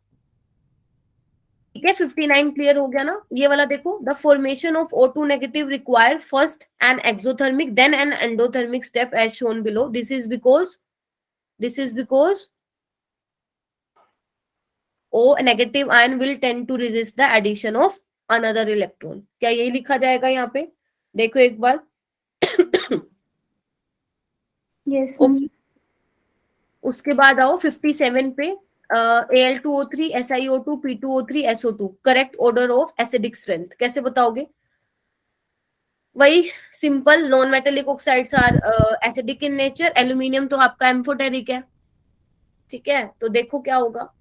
ठीक है। 59 क्लियर हो गया ना? ये वाला देखो, the formation of O2 negative require first an exothermic then an endothermic step as shown below. This is because O negative ion will tend to resist the addition of another electron. क्या यही लिखा जाएगा यहाँ पे? देखो एक बार Yes, ma'am. ओके, उसके बाद आओ 57 पे Al2O3 SiO2 P2O3 SO2 correct order of acidic strength कैसे बताओगे? वही simple, non metallic oxides are acidic in nature, aluminium तो आपका एम्फोटेरिक है, ठीक है, तो देखो क्या होगा,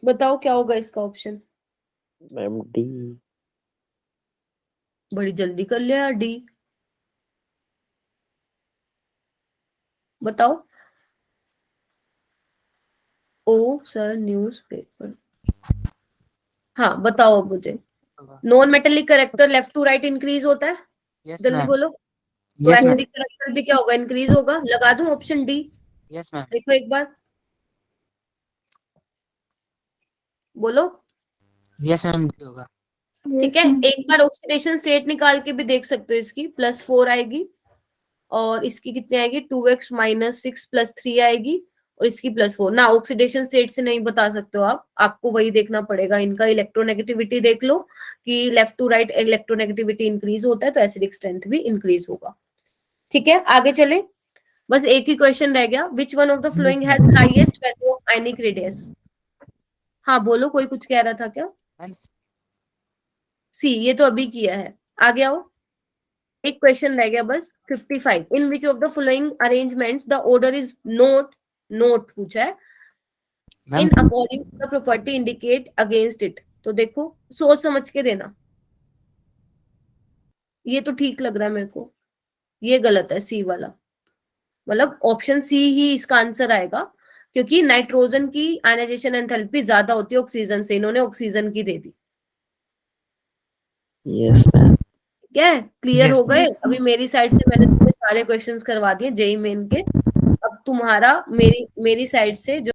बताओ क्या होगा इसका ऑप्शन? Ma'am D. बड़ी जल्दी कर लिया डी, बताओ। ओ सर न्यूज़पेपर, हाँ बताओ अब मुझे। Non metallic character left to right increase होता है, यस जल्दी मैम। बोलो। तो यस मैम। एसिडिक करेक्टर भी क्या होगा, इंक्रीज होगा। लगा दूं ऑप्शन डी? Yes ma'am. देखो एक बार बोलो। यस मैम डी होगा। ठीक है, एक बार ऑक्सीडेशन स्टेट निकाल के भी देख सकते हो, इसकी +4 आएगी और इसकी कितनी आएगी 2x - 6 +3 आएगी और इसकी +4 ना। ऑक्सीडेशन स्टेट से नहीं बता सकते हो आप, आपको वही देखना पड़ेगा, इनका इलेक्ट्रोनेगेटिविटी देख लो कि left to right electronegativity increase होता है तो एसिडिक स्ट्रेंथ भी इंक्रीज होगा। ठीक है, आगे चले, बस एक ही क्वेश्चन रह गया। Which one of the following has highest value of ionic radius? हाँ बोलो, कोई कुछ कह रहा था क्या? सी, ये तो अभी किया है, आगे आओ, एक क्वेश्चन रह गया बस 55। In which of the following arrangements the order is not पूछा है, in according to the property indicate against it. तो देखो सोच समझ के देना, ये तो ठीक लग रहा है मेरे को, ये गलत है सी वाला, मतलब ऑप्शन सी ही इसका आंसर आएगा क्योंकि नाइट्रोजन की आयनाइजेशन एंथैल्पी ज्यादा होती है ऑक्सीजन से, इन्होंने ऑक्सीजन की दे दी। Yes ma'am. ठीक है, क्लियर Yes, हो गए? अभी मेरी साइड से मैंने तुम्हें सारे क्वेश्चंस करवा दिए जेई मेन के, अब तुम्हारा मेरी साइड से जो